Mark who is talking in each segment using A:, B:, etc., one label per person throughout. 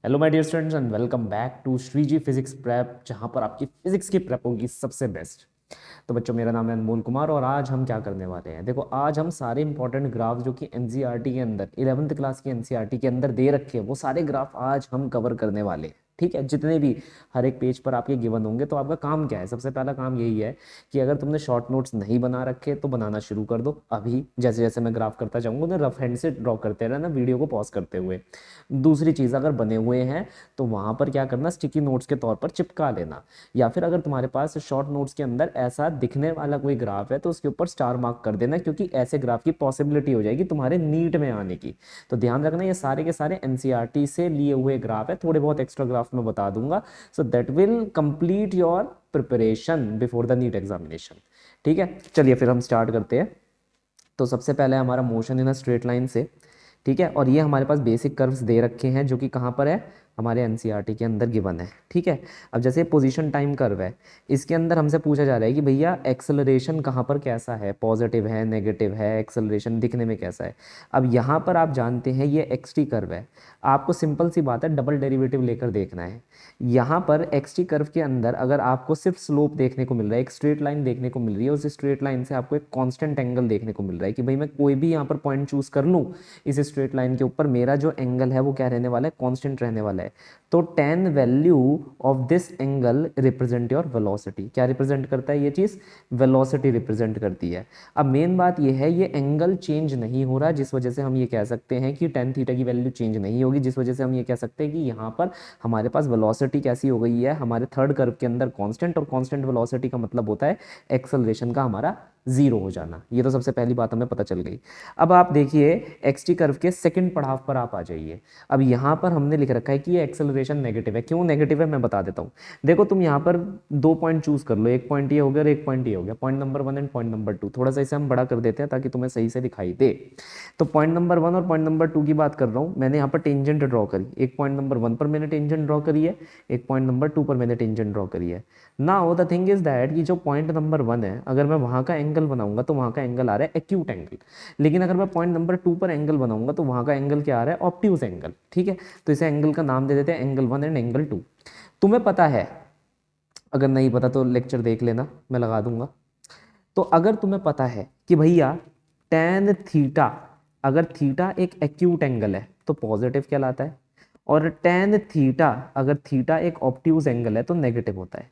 A: Hello my dear students and welcome back to Shreeji physics prep, जहां पर आपकी physics की प्रेप होगी सबसे बेस्ट। तो बच्चों, मेरा नाम है अनमोल कुमार और आज हम क्या करने वाले हैं। देखो, आज हम सारे इंपॉर्टेंट ग्राफ जो कि एनसीईआरटी के अंदर 11th क्लास की एनसीईआरटी के अंदर दे रखे हैं, वो सारे ग्राफ आज हम कवर करने वाले हैं। ठीक है, जितने भी हर एक पेज पर आपके गिवन होंगे। तो आपका काम क्या है? सबसे पहला काम यही है कि अगर तुमने शॉर्ट नोट्स नहीं बना रखे तो बनाना शुरू कर दो। अभी जैसे जैसे मैं ग्राफ करता जाऊंगा ना, रफ हैंड से ड्रॉ करते रहना वीडियो को पॉज करते हुए। दूसरी चीज़, अगर बने हुए हैं तो वहाँ पर क्या करना, स्टिकी नोट्स के तौर पर चिपका लेना। या फिर अगर तुम्हारे पास शॉर्ट नोट्स के अंदर ऐसा दिखने वाला कोई ग्राफ है तो उसके ऊपर स्टार मार्क कर देना, क्योंकि ऐसे ग्राफ की पॉसिबिलिटी हो जाएगी तुम्हारे नीट में आने की। तो ध्यान रखना, ये सारे के सारे एनसीईआरटी से लिए हुए ग्राफ है। थोड़े बहुत एक्स्ट्रा ग्राफ मैं बता दूंगा, so that will complete your preparation before the NEET examination. ठीक है, चलिए फिर हम स्टार्ट करते हैं। तो सबसे पहले हमारा motion in a straight line से। ठीक है, और ये हमारे पास बेसिक कर्व्स दे रखे हैं जो कि कहाँ पर है, हमारे एनसीईआरटी के अंदर गिवन है। ठीक है, अब जैसे पोजीशन टाइम कर्व है, इसके अंदर हमसे पूछा जा रहा है कि भैया एक्सेलरेशन कहाँ पर कैसा है, पॉजिटिव है, नेगेटिव है, एक्सेलरेशन दिखने में कैसा है। अब यहाँ पर आप जानते हैं ये एक्स टी कर्व है। आपको सिंपल सी बात है, डबल डेरिवेटिव लेकर देखना है। यहाँ पर एक्स टी कर्व के अंदर अगर आपको सिर्फ स्लोप देखने को मिल रहा है, एक स्ट्रेट लाइन देखने को मिल रही है, उस स्ट्रेट लाइन से आपको एक कांस्टेंट एंगल देखने को मिल रहा है कि भाई मैं कोई भी यहाँ पर पॉइंट चूज कर लूँ इस स्ट्रेट लाइन के ऊपर, मेरा जो एंगल है वो क्या रहने वाला है, कांस्टेंट रहने वाला है। तो tan value of this angle represent your velocity. क्या रिप्रेजेंट करता है ये चीज़? वेलोसिटी रिप्रेजेंट करती है। अब मेन बात ये है, ये एंगल चेंज नहीं हो रहा, जिस वजह से हम ये कह सकते हैं कि tan थीटा की वैल्यू चेंज नहीं होगी, जिस वजह से हम ये कह सकते हैं कि यहाँ पर हमारे पास वेलोसिटी कैसी हो गई है, हमारे थर्ड कर्व के अंदर कांस्टेंट। और कांस्टेंट वेलोसिटी का मतलब होता है एक्सेलरेशन का हमारा जीरो हो जाना। ये तो सबसे पहली बात हमें पता चल गई। अब आप देखिए, एक्स टी कर्व के सेकंड पड़ाव पर आप आ जाइए। अब यहाँ पर हमने लिख रखा है कि ये एक्सेलरेशन नेगेटिव है। क्यों नेगेटिव है मैं बता देता हूँ। देखो, तुम यहाँ पर दो पॉइंट चूज कर लो, एक पॉइंट ये हो गया और एक पॉइंट ये हो गया, point number 1 and point number 2। थोड़ा सा इसे हम बड़ा कर देते हैं ताकि तुम्हें सही से दिखाई दे। तो पॉइंट नंबर 1 और पॉइंट नंबर 2 की बात कर रहा हूँ। मैंने यहाँ पर टेंजेंट ड्रॉ करी, एक पॉइंट नंबर 1 पर मैंने टेंजेंट ड्रॉ करी है, एक पॉइंट नंबर 2 पर मैंने टेंजेंट ड्रॉ करी है। Now the thing is that कि जो पॉइंट नंबर 1 है, अगर मैं वहाँ का एंगल बनाऊंगा तो वहाँ का एंगल आ रहा है एक्यूट एंगल। लेकिन अगर मैं पॉइंट नंबर 2 पर एंगल बनाऊंगा तो वहाँ का एंगल क्या आ रहा है, ऑब्ट्यूज एंगल। ठीक है, तो इसे एंगल का नाम दे देते हैं एंगल 1 एंड एंगल 2। तुम्हें पता है, अगर नहीं पता तो लेक्चर देख लेना, मैं लगा दूंगा। तो अगर तुम्हें पता है कि भैया टेन थीटा, अगर थीटा एक एक्यूट एंगल है तो पॉजिटिव कहलाता है, और टेन थीटा अगर थीटा एक ऑब्ट्यूज एंगल है तो नेगेटिव होता है।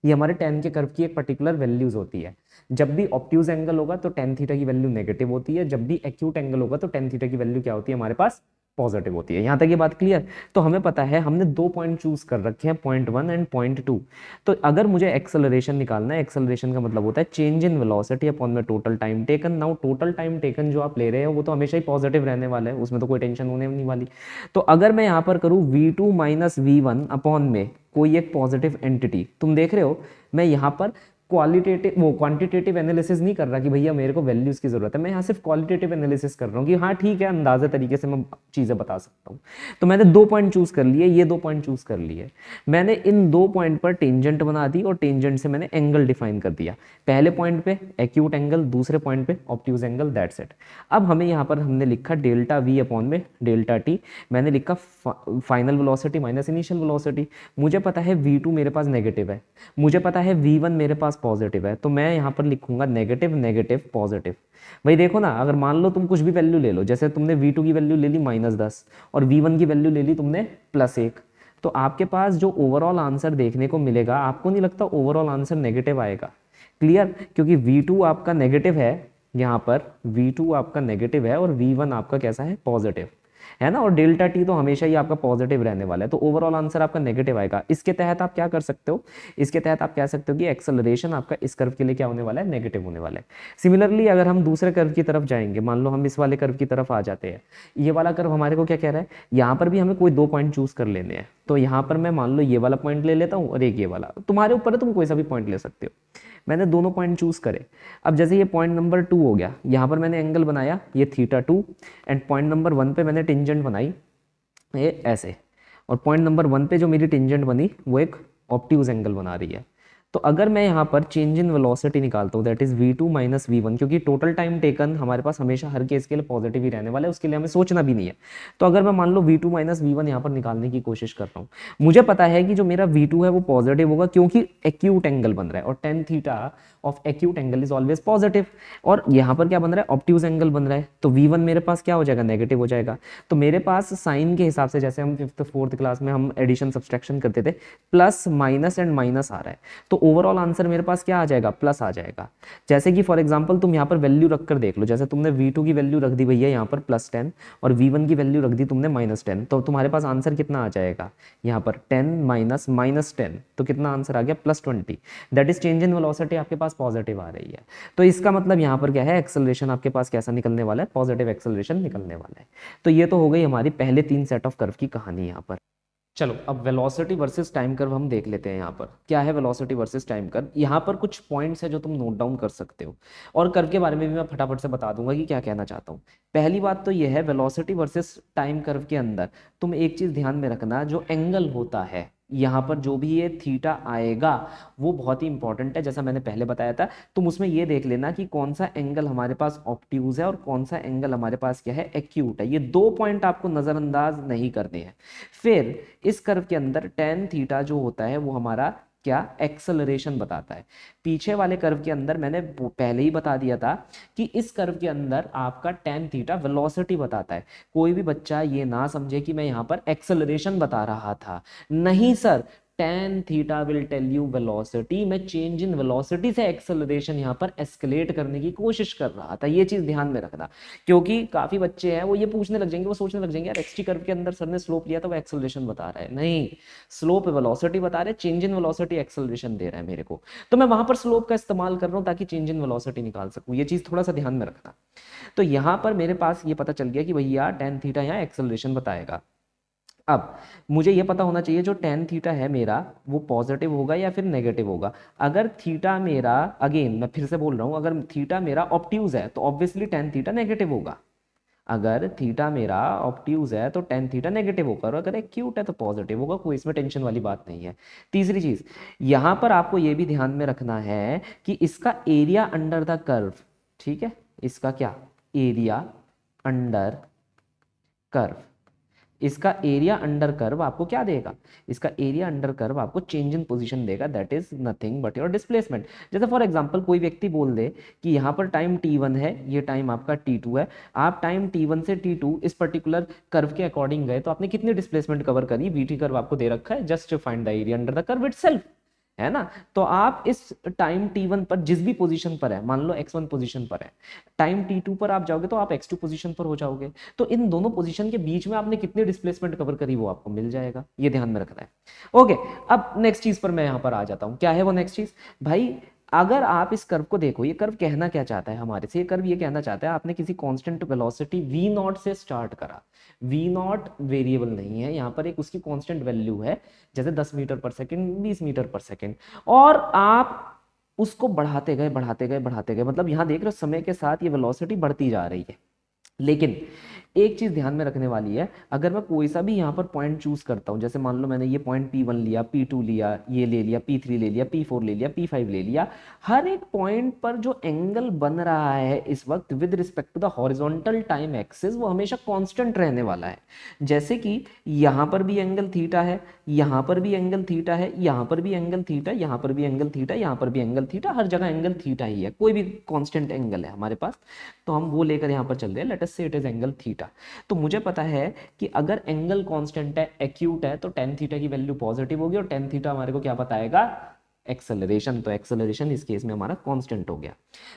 A: ये हमारे टेन के कर्व की एक पर्टिकुलर वैल्यूज होती है। जब भी ऑब्ट्यूज एंगल होगा तो टेन थीटा की वैल्यू नेगेटिव होती है, जब भी एक्यूट एंगल होगा तो टेन थीटा की वैल्यू क्या होती है हमारे पास, पॉजिटिव होती है। यहां तक ये बात क्लियर? तो हमें पता है, हमने दो पॉइंट चूज कर रखे हैं, पॉइंट 1 एंड पॉइंट 2। तो अगर मुझे एक्सेलरेशन निकालना है, एक्सेलरेशन का मतलब होता है चेंज इन वेलोसिटी अपॉन में total time taken. Now total time taken जो आप ले रहे हो वो तो हमेशा ही पॉजिटिव रहने वाला है, उसमें तो कोई टेंशन होने नहीं वाली। तो अगर मैं यहाँ पर करूँ v2 माइनस v1 अपॉन में कोई एक पॉजिटिव एंटिटी, तुम देख रहे हो मैं यहाँ पर क्वालिटेटिव वो क्वांटिटेटिव एनालिसिस नहीं कर रहा कि भैया मेरे को वैल्यूज की जरूरत है, मैं यहाँ सिर्फ क्वालिटेटिव एनालिसिस कर रहा हूँ कि हाँ ठीक है, अंदाजा तरीके से मैं चीजें बता सकता हूँ। तो मैंने दो पॉइंट चूज कर लिए, ये दो पॉइंट चूज कर लिए। मैंने इन दो पॉइंट पर टेंजेंट बना दी और टेंजेंट से मैंने एंगल डिफाइन कर दिया। पहले पॉइंट पे एक्यूट एंगल, दूसरे पॉइंट पे ऑब्ट्यूज एंगल, दैट्स इट। अब हमें यहाँ पर हमने लिखा डेल्टा वी अपॉन में डेल्टा टी। मैंने लिखा final velocity minus initial velocity. मुझे पता है v2 मेरे पास नेगेटिव है, मुझे पता है v1 मेरे पास पॉजिटिव है, तो मैं यहाँ पर लिखूंगा नेगेटिव नेगेटिव पॉजिटिव। भाई देखो ना, अगर मान लो तुम कुछ भी वैल्यू ले लो, जैसे तुमने v2 की वैल्यू ले ली -10 और v1 की वैल्यू ले ली तुमने +1, तो आपके पास जो ओवरऑल आंसर देखने को मिलेगा, आपको नहीं लगता ओवरऑल आंसर नेगेटिव आएगा? क्लियर? क्योंकि v2 आपका नेगेटिव है, यहाँ पर v2 आपका नेगेटिव है और v1 आपका कैसा है, पॉजिटिव है ना। और डेल्टा टी तो हमेशा ही आपका पॉजिटिव रहने वाला है, तो ओवरऑल आंसर आपका नेगेटिव आएगा। इसके तहत आप क्या कर सकते हो, इसके तहत आप कह सकते हो कि एक्सेलरेशन आपका इस कर्व के लिए क्या होने वाला है, नेगेटिव होने वाला है। सिमिलरली अगर हम दूसरे कर्व की तरफ जाएंगे, मान लो हम इस वाले कर्व की तरफ आ जाते हैं, ये वाला कर्व हमारे को क्या कह रहा है, यहाँ पर भी हमें कोई दो पॉइंट चूज कर लेने हैं। तो यहाँ पर मैं मान लो ये वाला पॉइंट ले लेता हूँ और एक ये वाला, तुम्हारे ऊपर है, तुम कोई सा भी पॉइंट ले सकते हो। मैंने दोनों पॉइंट चूज करे। अब जैसे ये पॉइंट नंबर 2 हो गया, यहाँ पर मैंने एंगल बनाया ये θ2, एंड पॉइंट नंबर 1 पे मैंने टेंजेंट बनाई ये ऐसे, और पॉइंट नंबर 1 पे जो मेरी टेंजेंट बनी वो एक ऑब्ट्यूज एंगल बना रही है। तो अगर मैं यहाँ पर चेंज इन वेलोसिटी निकालता हूँ that is v2 minus v1, क्योंकि टोटल टाइम टेकन हमारे पास हमेशा हर केस के लिए पॉजिटिव ही रहने वाला है, उसके लिए हमें सोचना भी नहीं है। तो अगर मैं मान लो v2 माइनस v1 यहाँ पर निकालने की कोशिश कर रहा हूँ, मुझे पता है कि जो मेरा v2 है वो पॉजिटिव होगा क्योंकि एक्यूट एंगल बन रहा है और tan theta of acute angle is always positive. और यहाँ पर क्या बन रहा है, ऑब्ट्यूज एंगल बन रहा है, तो v1 मेरे पास क्या हो जाएगा, नेगेटिव हो जाएगा। तो मेरे पास साइन के हिसाब से जैसे हम फिफ्थ फोर्थ क्लास में हम एडिशन सब्सट्रैक्शन करते थे, प्लस माइनस एंड माइनस आ रहा है, तो ओवरऑल आंसर मेरे पास क्या आ जाएगा, प्लस आ जाएगा। जैसे कि फॉर एग्जांपल तुम यहाँ पर वैल्यू रखकर देख लो, जैसे तुमने v2 की वैल्यू रख दी भैया यहाँ पर +10 और v1 की वैल्यू रख दी तुमने -10, तो तुम्हारे पास आंसर कितना आ जाएगा यहाँ पर 10 माइनस -10, तो कितना आंसर आ गया, +20। That is change in velocity आपके पास पॉजिटिव आ रही है। तो इसका मतलब यहाँ पर क्या है, एक्सेलरेशन आपके पास कैसा निकलने वाला है, पॉजिटिव एक्सेलरेशन निकलने वाला है। तो ये तो हो गई हमारी पहले 3 सेट ऑफ कर्व की कहानी यहाँ पर। चलो अब वेलोसिटी वर्सेस टाइम कर्व हम देख लेते हैं। यहाँ पर क्या है वेलोसिटी वर्सेस टाइम कर्व, यहाँ पर कुछ पॉइंट्स है जो तुम नोट डाउन कर सकते हो, और कर्व के बारे में भी मैं फटाफट से बता दूंगा कि क्या कहना चाहता हूँ। पहली बात तो यह है, वेलोसिटी वर्सेस टाइम कर्व के अंदर तुम एक चीज ध्यान में रखना, जो एंगल होता है यहाँ पर जो भी ये थीटा आएगा वो बहुत ही इंपॉर्टेंट है। जैसा मैंने पहले बताया था, तुम उसमें ये देख लेना कि कौन सा एंगल हमारे पास ऑब्ट्यूज है और कौन सा एंगल हमारे पास क्या है, एक्यूट है। ये 2 पॉइंट आपको नजरअंदाज नहीं करने हैं। फिर इस कर्व के अंदर टेन थीटा जो होता है वो हमारा क्या, एक्सेलरेशन बताता है। पीछे वाले कर्व के अंदर मैंने पहले ही बता दिया था कि इस कर्व के अंदर आपका टेन थीटा वेलोसिटी बताता है। कोई भी बच्चा ये ना समझे कि मैं यहाँ पर एक्सेलरेशन बता रहा था, नहीं sir, tan theta will tell you velocity. मैं चेंज इन वेलोसिटी से एक्सेलरेशन यहाँ पर एस्केलेट करने की कोशिश कर रहा था, ये चीज ध्यान में रखना। क्योंकि काफी बच्चे हैं वो ये पूछने लग जाएंगे, वो सोचने लग जाएंगे यार एक्सटी कर्व के अंदर सर ने स्लोप लिया था वो एक्सेलरेशन बता रहा है। नहीं, स्लोप वेलोसिटी बता रहे, चेंज इन वेलोसिटी एक्सेलरेशन दे रहा है मेरे को, तो मैं वहां पर स्लोप का इस्तेमाल कर रहा हूं ताकि चेंज इन वेलोसिटी निकाल सकूं। ये चीज थोड़ा सा ध्यान में रखना। तो यहां पर मेरे पास ये पता चल गया कि भैया टेन थीटा यहाँ एक्सेलरेशन बताएगा। अब मुझे यह पता होना चाहिए जो टेन थीटा है मेरा वो पॉजिटिव होगा या फिर नेगेटिव होगा। अगर थीटा मेरा, अगेन मैं फिर से बोल रहा हूं, अगर थीटा मेरा ऑब्ट्यूज है तो ऑब्वियसली टेन थीटा नेगेटिव होगा। अगर थीटा मेरा ऑब्ट्यूज है तो टेन थीटा नेगेटिव होगा, और अगर एक्यूट है तो पॉजिटिव होगा। कोई इसमें टेंशन वाली बात नहीं है। तीसरी चीज यहां पर आपको यह भी ध्यान में रखना है कि इसका एरिया अंडर द कर्व, ठीक है, इसका क्या, एरिया अंडर कर्व, इसका एरिया अंडर कर्व आपको क्या देगा, इसका एरिया अंडर कर्व आपको चेंज इन पोजीशन देगा, that is nothing but your displacement. जैसे फॉर एग्जांपल कोई व्यक्ति बोल दे कि यहाँ पर टाइम t1 है, ये टाइम आपका t2 है, आप टाइम t1 से t2 इस पर्टिकुलर कर्व के अकॉर्डिंग गए, तो आपने कितनी डिस्प्लेसमेंट कवर करी, vt कर्व आपको दे रखा है, just find the area under the curve itself, है ना। तो आप इस टाइम t1 पर जिस भी पोजीशन पर है, मान लो x1 पोजीशन पर है, टाइम t2 पर आप जाओगे तो आप x2 पोजीशन पर हो जाओगे, तो इन दोनों पोजीशन के बीच में आपने कितनी डिस्प्लेसमेंट कवर करी वो आपको मिल जाएगा, ये ध्यान में रखना है। ओके, अब नेक्स्ट चीज पर मैं यहां पर आ जाता हूं। क्या है वो नेक्स्ट चीज भाई, अगर आप इस कर्व को देखो, ये कर्व कहना क्या चाहता है हमारे से, ये कर्व ये कहना चाहता है आपने किसी कांस्टेंट वेलोसिटी v नॉट से स्टार्ट करा, v नॉट वेरिएबल नहीं है यहाँ पर, एक उसकी कांस्टेंट वैल्यू है, जैसे 10 मीटर पर सेकंड, 20 मीटर पर सेकंड, और आप उसको बढ़ाते गए बढ़ाते गए बढ़ाते गए, मतलब यहां देख रहे हो समय के साथ ये वेलोसिटी बढ़ती जा रही है। लेकिन एक चीज ध्यान में रखने वाली है, अगर मैं कोई सा भी यहाँ पर पॉइंट चूज करता हूँ, जैसे मान लो मैंने ये पॉइंट P1 लिया, P2 लिया, ये ले लिया, P3 ले लिया, P4 ले लिया, P5 ले लिया, हर एक पॉइंट पर जो एंगल बन रहा है इस वक्त with respect to the horizontal time axis वो हमेशा कांस्टेंट रहने वाला है। जैसे कि यहाँ पर भी एंगल थीटा है, यहाँ पर भी एंगल थीटा है, यहाँ पर भी एंगल थीटा, यहाँ पर भी एंगल थीटा, यहाँ पर भी एंगल थीटा, हर जगह एंगल थीटा ही है, कोई भी कांस्टेंट एंगल है हमारे पास, तो हम वो लेकर यहाँ पर चल रहे हैं, लेट अस से इट इज एंगल थीटा। तो मुझे पता है कि अगर एंगल कांस्टेंट है, एक्यूट है, तो टेन थीटा की वैल्यू पॉजिटिव होगी, और टेन थीटा हमारे को क्या बताएगा, एक्सेलरेशन। तो एक्सेलरेशन इस केस में हमारा कांस्टेंट हो गया।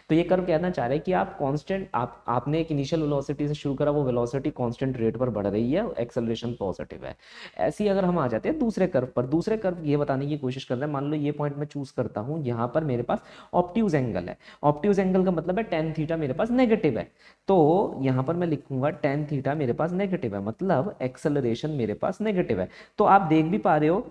A: तो ये कर्व कहना चाह रहे हैं कि आप कांस्टेंट, आपने एक इनिशियल वेलोसिटी से शुरू करा, वो वेलोसिटी कांस्टेंट रेट पर बढ़ रही है, एक्सेलरेशन पॉजिटिव है। ऐसे ही अगर हम आ जाते हैं दूसरे कर्व पर, दूसरे कर्व ये बताने की कोशिश कर रहे हैं, मान लो ये पॉइंट मैं चूज करता हूं, यहाँ पर मेरे पास ऑब्ट्यूज एंगल है, ऑब्ट्यूज एंगल का मतलब है टेन थीटा मेरे पास नेगेटिव है, तो यहाँ पर मैं लिखूंगा टेन थीटा मेरे पास नेगेटिव है, मतलब एक्सेलरेशन मेरे पास नेगेटिव है। तो आप देख भी पा रहे हो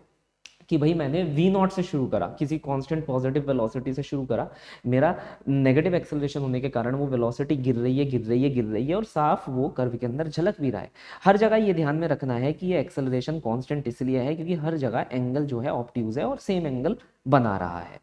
A: कि भाई मैंने v नॉट से शुरू करा, किसी कांस्टेंट पॉजिटिव वेलोसिटी से शुरू करा, मेरा नेगेटिव एक्सेलरेशन होने के कारण वो वेलोसिटी गिर रही है गिर रही है गिर रही है, और साफ वो कर्व के अंदर झलक भी रहा है। हर जगह ये ध्यान में रखना है कि ये एक्सेलरेशन कांस्टेंट इसलिए है क्योंकि हर जगह एंगल जो है ऑब्ट्यूज है और सेम एंगल बना रहा है।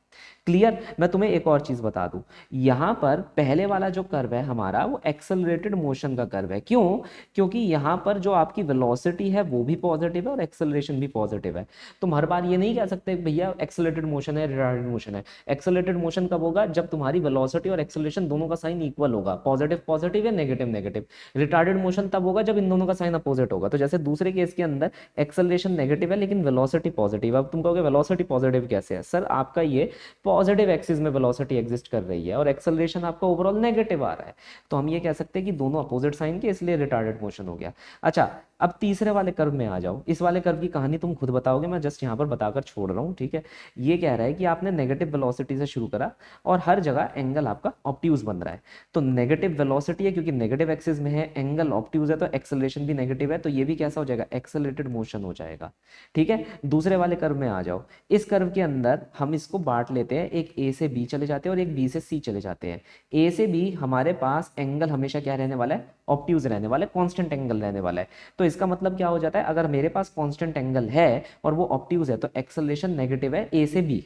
A: क्लियर। मैं तुम्हें एक और चीज बता दूं, यहां पर पहले वाला जो कर्व है हमारा वो एक्सेलरेटेड मोशन का कर्व है। क्यों? क्योंकि यहां पर जो आपकी वेलोसिटी है वो भी पॉजिटिव है और एक्सेलरेशन भी पॉजिटिव है। तुम हर बार ये नहीं कह सकते भैया एक्सेलरेटेड मोशन है रिटार्डेड मोशन है। एक्सेलरेटेड मोशन कब होगा? जब तुम्हारी वेलोसिटी और एक्सेलरेशन दोनों का साइन इक्वल होगा, पॉजिटिव पॉजिटिव या नेगेटिव नेगेटिव। रिटार्डेड मोशन तब होगा जब इन दोनों का साइन अपोजिट होगा। तो जैसे दूसरे केस के अंदर एक्सेलरेशन नेगेटिव है लेकिन वेलोसिटी पॉजिटिव। अब तुम कहोगे वेलोसिटी पॉजिटिव कैसे है? सर आपका ये पॉजिटिव एक्सिस में वेलोसिटी एग्जिस्ट कर रही है और एक्सेलरेशन आपका ओवरऑल नेगेटिव आ रहा है, तो हम ये कह सकते हैं कि दोनों अपोजिट साइन के, इसलिए रिटार्डेड मोशन हो गया। अच्छा, अब तीसरे वाले कर्व में आ जाओ। इस वाले कर्व की कहानी तुम खुद बताओगे, मैं जस्ट यहाँ पर बताकर छोड़ रहा हूँ, ठीक है। ये कह रहा है कि आपने नेगेटिव वेलोसिटी से शुरू करा और हर जगह एंगल आपका ऑब्ट्यूज बन रहा है। तो नेगेटिव वेलोसिटी है क्योंकि नेगेटिव एक्सिस में है, एंगल ऑब्ट्यूज है तो एक्सेलरेशन भी नेगेटिव है, तो ये भी कैसा हो जाएगा? एक्सेलरेटेड मोशन हो जाएगा, ठीक है। दूसरे वाले कर्व में आ जाओ। इस कर्व के अंदर हम इसको बांट लेते हैं, एक ए से बी चले जाते हैं और एक बी से सी चले जाते हैं। ए से बी हमारे पास एंगल हमेशा क्या रहने वाला है? ऑब्ट्यूज रहने वाला है, कांस्टेंट एंगल रहने वाला है। तो इसका मतलब क्या हो जाता है? अगर मेरे पास कांस्टेंट एंगल है और वो ऑब्ट्यूज है तो एक्सेलरेशन नेगेटिव है ए से बी,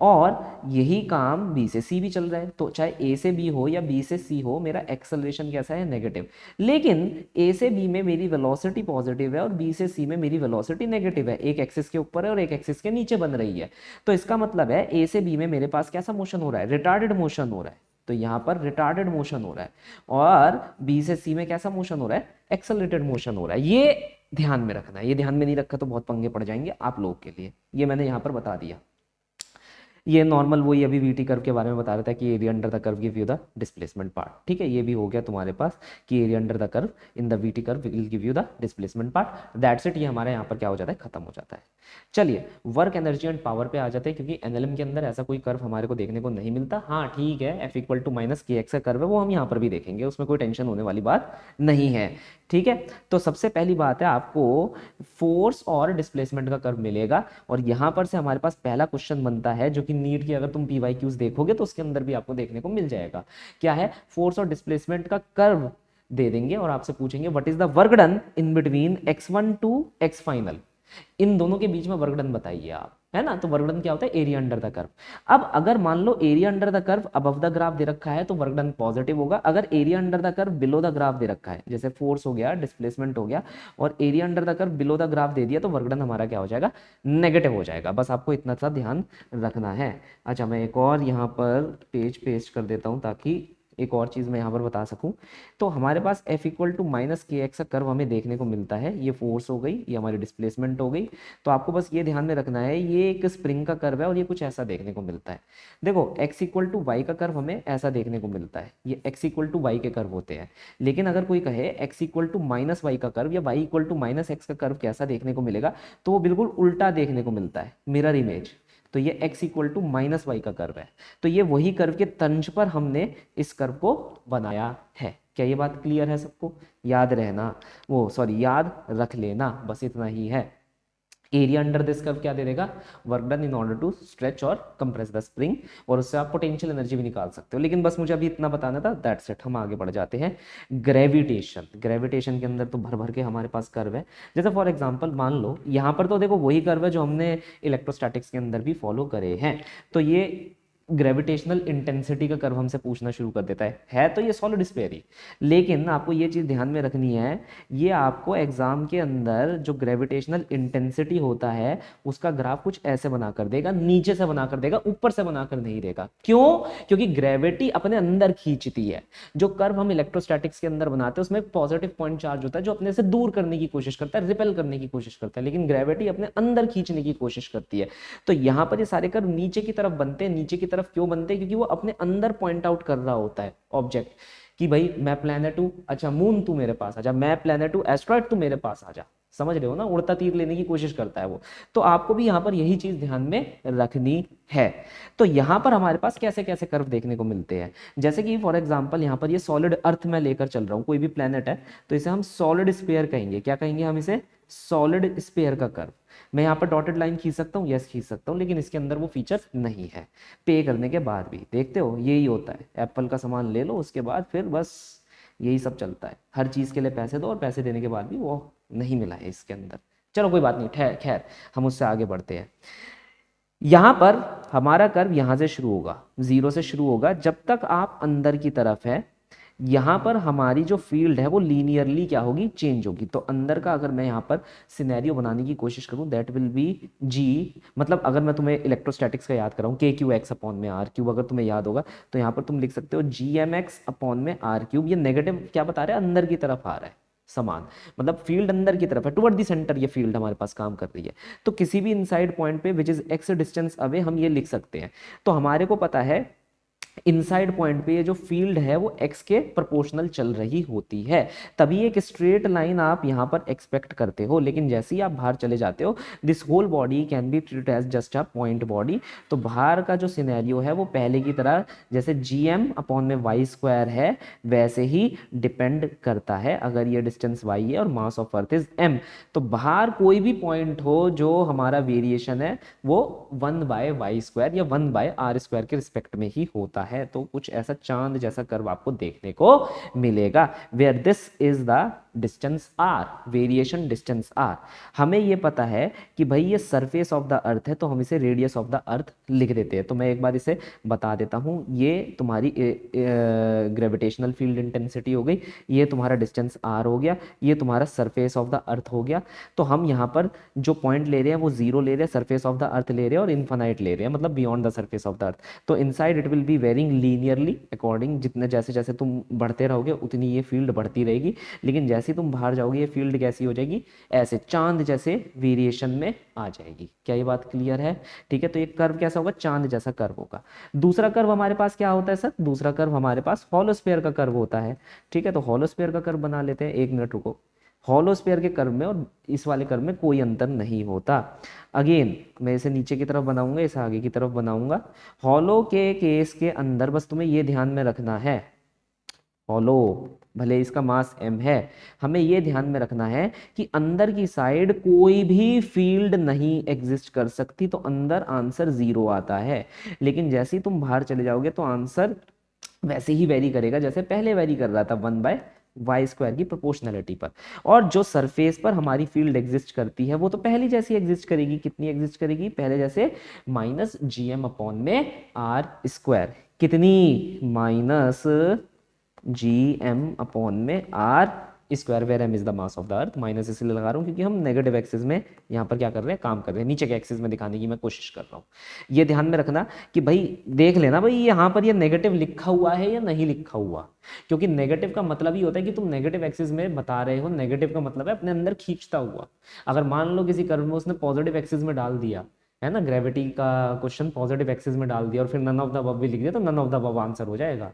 A: और यही काम बी से सी भी चल रहा है। तो चाहे ए से बी हो या बी से सी हो, मेरा एक्सेलरेशन कैसा है? नेगेटिव। लेकिन ए से बी में मेरी वेलोसिटी पॉजिटिव है और बी से सी में मेरी वेलोसिटी नेगेटिव है, एक एक्सिस के ऊपर है और एक एक्सिस के नीचे बन रही है। तो इसका मतलब है ए से बी में मेरे पास कैसा मोशन हो रहा है? रिटार्डेड मोशन हो रहा है। तो यहां पर रिटार्डेड मोशन हो रहा है और बी से सी में कैसा मोशन हो रहा है? एक्सेलरेटेड मोशन हो रहा है। ये ध्यान में रखना है, ये ध्यान में नहीं रखा तो बहुत पंगे पड़ जाएंगे आप लोगों के लिए। ये मैंने यहां पर बता दिया। ये नॉर्मल वही अभी वीटी कर्व के बारे में बता रहा था कि area under the curve give you the displacement part, ठीक है। ये भी हो गया तुम्हारे पास कि area under the curve in the VT curve will give you the displacement part. That's it. ये हमारे यहाँ पर क्या हो जाता है? खत्म हो जाता है। चलिए वर्क एनर्जी एंड पावर पे आ जाते हैं, क्योंकि एनएलएम के अंदर ऐसा कोई कर्व हमारे को देखने को नहीं मिलता। हाँ ठीक है, एफ इक्वल टू माइनस के एक्स का कर्व है, वो हम यहाँ पर भी देखेंगे, उसमें कोई टेंशन होने वाली बात नहीं है, ठीक है। तो सबसे पहली बात है, आपको फोर्स और डिस्प्लेसमेंट का कर्व मिलेगा और यहां पर से हमारे पास पहला क्वेश्चन बनता है जो कि नीट की अगर तुम पीवाईक्यूज देखोगे तो उसके अंदर भी आपको देखने को मिल जाएगा। क्या है? फोर्स और डिस्प्लेसमेंट का कर्व दे देंगे और आपसे पूछेंगे what is the work done in between x1 to x final. इन दोनों के बीच में वर्क डन बताइए आप, है ना। तो वर्क डन क्या होता है? Area under the curve. अब अगर मान लो area under the curve above the graph दे रखा है तो वर्क डन पॉजिटिव होगा। अगर area under the curve below the graph दे रखा है, जैसे फोर्स हो गया, डिस्प्लेसमेंट हो गया और area under the curve below the graph दे दिया, तो वर्क डन हमारा क्या हो जाएगा? नेगेटिव हो जाएगा। बस आपको इतना सा ध्यान रखना है। अच्छा, मैं एक और यहाँ पर पेज पेस्ट कर देता हूँ ताकि एक और चीज़ मैं यहाँ पर बता सकूं। तो हमारे पास F इक्वल टू माइनस के एक्स का कर्व हमें देखने को मिलता है। ये फोर्स हो गई, ये हमारी डिस्प्लेसमेंट हो गई। तो आपको बस ये ध्यान में रखना है, ये एक स्प्रिंग का कर्व है और ये कुछ ऐसा देखने को मिलता है। देखो x इक्वल टू वाई का कर्व हमें ऐसा देखने को मिलता है, ये x इक्वल टू वाई के कर्व होते हैं। लेकिन अगर कोई कहे x equal to minus Y का कर्व या y equal to minus x का कर्व कैसा देखने को मिलेगा, तो वो बिल्कुल उल्टा देखने को मिलता है, मिरर इमेज। तो ये x equal to minus Y का कर्व है। तो ये वही कर्व के तंज पर हमने इस कर्व को बनाया है। क्या ये बात क्लियर है सबको? याद रहना, वो सॉरी याद रख लेना, बस इतना ही है। एरिया अंडर दिस कर्व क्या दे देगा? Work done in order to stretch और कंप्रेस द स्प्रिंग, और उससे आप पोटेंशियल एनर्जी भी निकाल सकते हो। लेकिन बस मुझे अभी इतना बताना था, दैट्स इट। हम आगे बढ़ जाते हैं। ग्रेविटेशन, ग्रेविटेशन के अंदर तो भर भर के हमारे पास कर्व है। जैसे फॉर एग्जांपल मान लो यहाँ पर तो देखो वही कर्व है जो हमने इलेक्ट्रोस्टैटिक्स के अंदर भी फॉलो करे हैं। तो ये ग्रेविटेशनल इंटेंसिटी का कर्व हमसे पूछना शुरू कर देता है तो ये सॉलिड स्फीयर ही। लेकिन आपको ये चीज़ ध्यान में रखनी है, ये आपको एग्जाम के अंदर जो ग्रेविटेशनल इंटेंसिटी होता है उसका ग्राफ कुछ ऐसे बनाकर देगा, नीचे से बनाकर देगा, ऊपर से बनाकर नहीं देगा। क्यों? क्योंकि ग्रेविटी अपने अंदर खींचती है। जो कर्व हम इलेक्ट्रोस्टैटिक्स के अंदर बनाते हैं उसमें एक पॉजिटिव पॉइंट चार्ज होता है जो अपने से दूर करने की कोशिश करता है, रिपेल करने की कोशिश करता है, लेकिन ग्रेविटी अपने अंदर खींचने की कोशिश करती है। तो यहां पर ये सारे कर्व नीचे की तरफ बनते हैं। नीचे की तरफ क्यों बनते हैं? क्योंकि वो अपने अंदर पॉइंट आउट कर रहा होता है ऑब्जेक्ट कि भाई मैं प्लैनेट हूं, अच्छा मून तू मेरे पास आ जा, मैं प्लैनेट हूं, एस्ट्रॉइड तू मेरे पास आ जा। समझ रहे हो ना? उड़ता तीर लेने की कोशिश करता है वो। तो आपको भी यहां पर यही चीज ध्यान में रखनी है। तो यहां पर हमारे पास कैसे कैसे कर्व देखने को मिलते हैं, जैसे कि फॉर एग्जांपल यहां पर ये सॉलिड अर्थ में लेकर चल रहा हूं, कोई भी प्लेनेट है तो इसे हम सॉलिड स्फीयर कहेंगे। क्या कहेंगे हम इसे? सॉलिड स्फीयर का कर्व। मैं यहाँ पर डॉटेड लाइन खींच सकता हूँ, यस खींच सकता हूँ, लेकिन इसके अंदर वो फीचर नहीं है। पे करने के बाद भी देखते हो यही होता है, एप्पल का सामान ले लो उसके बाद फिर बस यही सब चलता है। हर चीज़ के लिए पैसे दो और पैसे देने के बाद भी वो नहीं मिला है इसके अंदर। चलो कोई बात नहीं, खैर खैर हम उससे आगे बढ़ते हैं। यहाँ पर हमारा कर्व यहाँ से शुरू होगा, जीरो से शुरू होगा, जब तक आप अंदर की तरफ है यहाँ पर हमारी जो फील्ड है वो लीनियरली क्या होगी, चेंज होगी। तो अंदर का अगर मैं यहाँ पर सिनेरियो बनाने की कोशिश करूँ, दैट विल बी जी, मतलब अगर मैं तुम्हें इलेक्ट्रोस्टैटिक्स का याद कराऊँ, के क्यू एक्स अपॉन में आर क्यूब, अगर तुम्हें याद होगा तो यहाँ पर तुम लिख सकते हो जी एम एक्स अपॉन में आर क्यूब। ये नेगेटिव क्या बता रहा है, अंदर की तरफ आ रहा है समान, मतलब फील्ड अंदर की तरफ है, टुवर्ड द सेंटर ये फील्ड हमारे पास काम कर रही है। तो किसी भी इनसाइड पॉइंट पे which is x distance away हम ये लिख सकते हैं। तो हमारे को पता है इनसाइड पॉइंट पे ये जो फील्ड है वो x के प्रोपोर्शनल चल रही होती है, तभी एक स्ट्रेट लाइन आप यहां पर एक्सपेक्ट करते हो। लेकिन जैसे ही आप बाहर चले जाते हो, this whole body can be treated as just a point body. तो बाहर का जो सिनेरियो है वो पहले की तरह जैसे जी एम अपॉन में वाई स्क्वायर है वैसे ही डिपेंड करता है। अगर ये डिस्टेंस y है और mass of earth is m, तो बाहर कोई भी पॉइंट हो जो हमारा वेरिएशन है वो 1/y² या 1/r² के रिस्पेक्ट में ही होता है। तो कुछ ऐसा चांद जैसा कर्व आपको देखने को मिलेगा, where this is the distance r, variation distance r। हमें ये पता है कि भाई ये सरफेस ऑफ द अर्थ है, तो हम इसे रेडियस ऑफ द अर्थ लिख देते हैं। तो मैं एक बार इसे बता देता हूँ, ये तुम्हारी ग्रेविटेशनल फील्ड इंटेंसिटी हो गई, ये तुम्हारा डिस्टेंस r हो गया, ये तुम्हारा सरफेस ऑफ द अर्थ हो गया। तो हम यहाँ पर जो पॉइंट ले रहे हैं वो जीरो ले रहे हैं, सरफेस ऑफ द अर्थ ले रहे हैं और इनफाइनाइट ले रहे हैं, मतलब beyond the surface of the earth. तो inside it will be varying linearly according, जितने जैसे जैसे तुम बढ़ते रहोगे उतनी ये फील्ड बढ़ती रहेगी। लेकिन जैसे ही तुम बाहर जाओगे ये फील्ड कैसी हो जाएगी, ऐसे चांद जैसे वेरिएशन में आ जाएगी। क्या ये बात क्लियर है? ठीक है, तो ये कर्व कैसा होगा, चांद जैसा कर्व होगा। दूसरा कर्व हमारे पास क्या होता है सर, दूसरा कर्व हमारे पास हॉलोस्फीयर का कर्व होता है। ठीक है, तो हॉलोस्फीयर का कर्व बना लेते हैं, एक मिनट रुको। हॉलोस्फीयर के कर्व में और इस वाले कर्व में कोई अंतर नहीं होता। अगेन मैं इसे नीचे की तरफ बनाऊंगा, इसे आगे की तरफ बनाऊंगा। हॉलो के केस के अंदर बस तुम्हें ये ध्यान में रखना है, हॉलो भले इसका मास m है, हमें ये ध्यान में रखना है कि अंदर की साइड कोई भी फील्ड नहीं एग्जिस्ट कर सकती, तो अंदर आंसर जीरो आता है। लेकिन जैसे ही तुम बाहर चले जाओगे तो आंसर वैसे ही वेरी करेगा जैसे पहले वेरी कर रहा था, 1/y² की प्रोपोर्शनैलिटी पर। और जो सरफेस पर हमारी फील्ड एग्जिस्ट करती है वो तो पहले जैसी एग्जिस्ट करेगी, कितनी एग्जिस्ट करेगी, पहले जैसे -gm अपॉन में r²। कितनी, -gm अपॉन में r², where m is the mass of the earth. Minus इसलिए लगा रहा हूँ क्योंकि हम नेगेटिव एक्सिस में यहाँ पर क्या कर रहे हैं, काम कर रहे हैं, नीचे के एक्सिस में दिखाने की मैं कोशिश कर रहा हूँ। ये ध्यान में रखना कि भाई देख लेना भाई यहाँ पर ये नेगेटिव लिखा हुआ है या नहीं लिखा हुआ, क्योंकि नेगेटिव का मतलब ही होता है कि तुम नेगेटिव एक्सिस में बता रहे हो। नेगेटिव का मतलब है अपने अंदर खींचता हुआ। अगर मान लो किसी कर्व में उसने पॉजिटिव एक्सिस में डाल दिया है ना, ग्रेविटी का क्वेश्चन पॉजिटिव एक्सिस में डाल दिया और फिर नन ऑफ द अबव भी लिख दिया, तो none of the above answer हो जाएगा।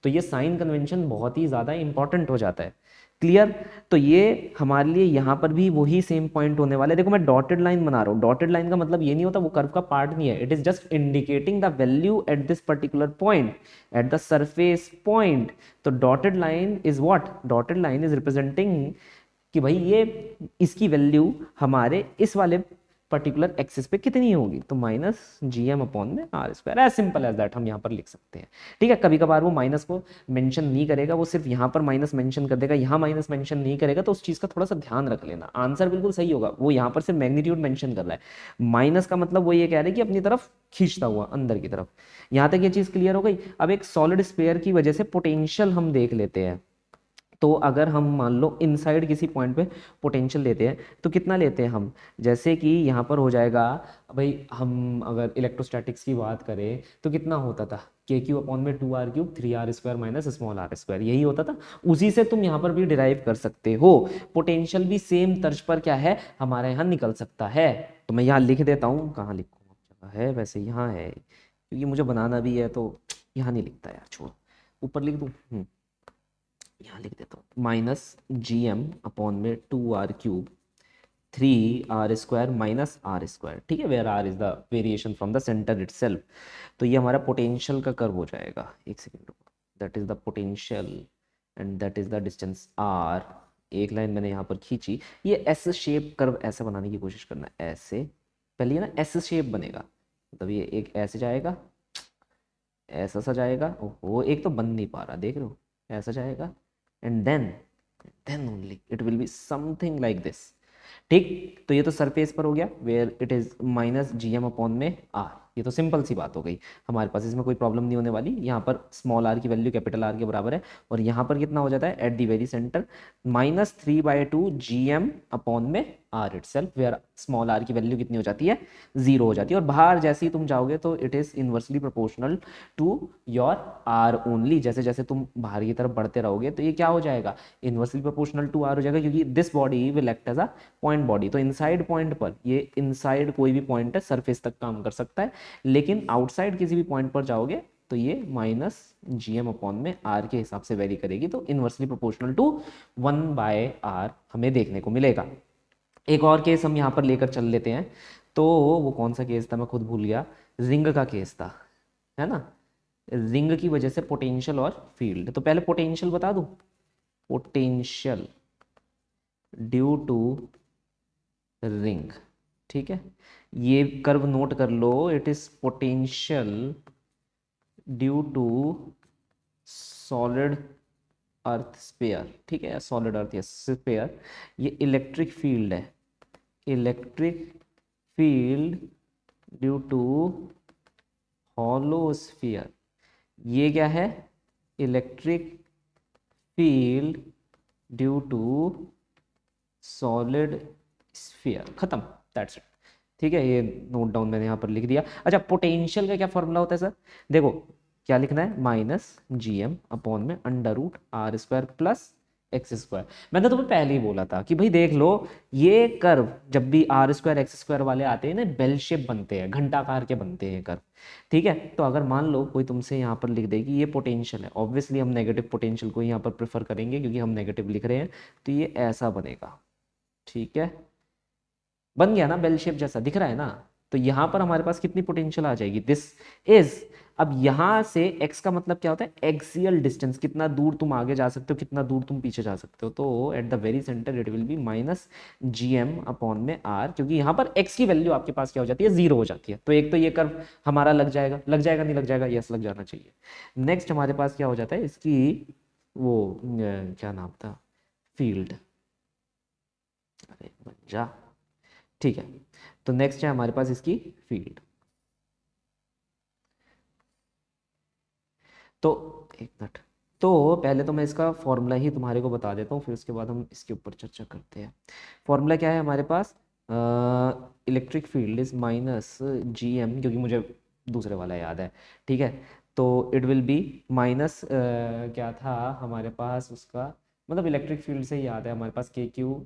A: तो ये साइन कन्वेंशन बहुत ही ज्यादा इंपॉर्टेंट हो जाता है। क्लियर? तो ये हमारे लिए यहाँ पर भी वही सेम पॉइंट होने वाला है। देखो मैं डॉटेड लाइन बना रहा हूँ, डॉटेड लाइन का मतलब ये नहीं होता वो कर्व का पार्ट नहीं है, it is just indicating the value at this particular point, at the surface point. तो dotted line is what, dotted line is representing कि भाई ये इसकी वैल्यू हमारे इस वाले पर्टिकुलर एक्सिस पे कितनी होगी, तो -gm अपॉन में r², as simple as that हम यहाँ पर लिख सकते हैं। ठीक है, कभी कभार वो माइनस को मेंशन नहीं करेगा, वो सिर्फ यहाँ पर माइनस मेंशन कर देगा, यहाँ माइनस मेंशन नहीं करेगा, तो उस चीज़ का थोड़ा सा ध्यान रख लेना। आंसर बिल्कुल सही होगा, वो यहाँ पर सिर्फ मैग्नीट्यूड मेंशन कर रहा है। माइनस का मतलब वो ये कह रहे हैं कि अपनी तरफ खींचता हुआ अंदर की तरफ। यहाँ तक ये चीज़ क्लियर हो गई। अब एक सॉलिड स्फीयर की वजह से पोटेंशियल हम देख लेते हैं। तो अगर हम मान लो इनसाइड किसी पॉइंट पे पोटेंशियल लेते हैं तो कितना लेते हैं हम, जैसे कि यहाँ पर हो जाएगा भाई, हम अगर इलेक्ट्रोस्टैटिक्स की बात करें तो कितना होता था, KQ अपॉन में 2r³ 3r² minus small r², यही होता था। उसी से तुम यहाँ पर भी डिराइव कर सकते हो। पोटेंशियल भी सेम तर्ज पर क्या है हमारे यहाँ निकल सकता है। तो मैं यहाँ लिख देता हूँ, कहाँ लिखूँ, जगह है वैसे यहाँ है, क्योंकि मुझे बनाना भी है तो यहाँ नहीं लिखता यार, छोड़ ऊपर लिख दूँ, यहाँ लिख देता हूँ -gm अपॉन में 2r³ 3r² माइनस r²। ठीक है, where r is the variation from the centre itself. तो ये हमारा पोटेंशियल का कर्व हो जाएगा, एक second, that is the potential and that is the distance r। एक लाइन मैंने यहाँ पर खींची, ये एस शेप कर्व ऐसा बनाने की कोशिश करना, ऐसे पहले ये ना एस शेप बनेगा, मतलब ये एक ऐसे जाएगा, ऐसा सा जाएगा, ओहो एक तो बन नहीं पा रहा देख रहे हो, ऐसा जाएगा, and then only it will be something like this। ठीक, तो ये तो सरफेस पर हो गया where it is minus G M upon में आर। ये तो सिंपल सी बात हो गई हमारे पास, इसमें कोई प्रॉब्लम नहीं होने वाली। यहाँ पर स्मॉल आर की वैल्यू कैपिटल आर के बराबर है, और यहाँ पर कितना हो जाता है at the very centre -3/2 G M upon में R itself, where small R की वैल्यू कितनी हो जाती है, 0 हो जाती है। और बाहर जैसे ही तुम जाओगे तो it is inversely proportional to your R only. जैसे जैसे तुम बाहर की तरफ बढ़ते रहोगे तो ये क्या हो जाएगा, इनवर्सली प्रोपोर्शनल टू आर हो जाएगा, क्योंकि this body will act as a point body. तो इनसाइड पॉइंट पर, ये इनसाइड कोई भी पॉइंट है सरफेस तक काम कर सकता है, लेकिन आउटसाइड किसी भी पॉइंट पर जाओगे तो ये माइनस जी एम अपॉन में आर के हिसाब से वेरी करेगी। तो इनवर्सली प्रोपोर्शनल टू 1/r हमें देखने को मिलेगा। एक और केस हम यहाँ पर लेकर चल लेते हैं। तो वो कौन सा केस था, मैं खुद भूल गया, रिंग का केस था, है ना। रिंग की वजह से पोटेंशियल और फील्ड। तो पहले पोटेंशियल बता दूं, पोटेंशियल ड्यू टू रिंग, ठीक है। ये कर्व नोट कर लो, it is potential due to solid earth sphere, ठीक है, सॉलिड अर्थ या स्पेयर। ये इलेक्ट्रिक फील्ड है, electric field due to hollow sphere. ये क्या है, electric field due to solid sphere, खत्म, दैट्स इट। ठीक है, ये नोट डाउन मैंने यहाँ पर लिख दिया। अच्छा, पोटेंशियल का क्या फॉर्मूला होता है सर, देखो क्या लिखना है, माइनस जी एम अपॉन में under root r² plus x²। मैंने तुम्हें पहले ही बोला था कि भाई देख लो, ये कर्व जब भी r² x² वाले आते हैं ना, बेल शेप बनते हैं, घंटाकार के बनते हैं कर्व। ठीक है, तो अगर मान लो कोई तुमसे यहाँ पर लिख दे कि ये पोटेंशियल है, ऑब्वियसली हम नेगेटिव पोटेंशियल को यहाँ पर प्रेफर करेंगे क्योंकि हम नेगेटिव लिख रहे हैं, तो ये ऐसा बनेगा। ठीक है, बन गया ना, बेल शेप जैसा दिख रहा है ना। तो यहां पर हमारे पास कितनी पोटेंशियल आ जाएगी, दिस इज, अब यहां से x का मतलब क्या होता है, एक्सियल डिस्टेंस, कितना दूर तुम आगे जा सकते हो, कितना दूर तुम पीछे जा सकते हो। तो at the very centre it will be minus G M upon में आर, क्योंकि यहां पर x की वैल्यू आपके पास क्या हो जाती है, 0 हो जाती है। तो एक तो ये कर्व हमारा लग जाएगा, लग जाएगा नहीं लग जाएगा, यस लग जाना चाहिए। नेक्स्ट हमारे पास क्या हो जाता है, इसकी वो क्या नाम था, फील्ड, अरे बन जा, ठीक है। तो नेक्स्ट है हमारे पास इसकी फील्ड। तो एक मिनट, तो पहले तो मैं इसका फॉर्मूला ही तुम्हारे को बता देता हूँ, फिर उसके बाद हम इसके ऊपर चर्चा करते हैं। फॉर्मूला क्या है हमारे पास, electric field is minus G M, क्योंकि मुझे दूसरे वाला याद है, ठीक है। तो इट विल बी माइनस क्या था हमारे पास उसका, मतलब इलेक्ट्रिक फील्ड से ही याद है हमारे पास, के क्यू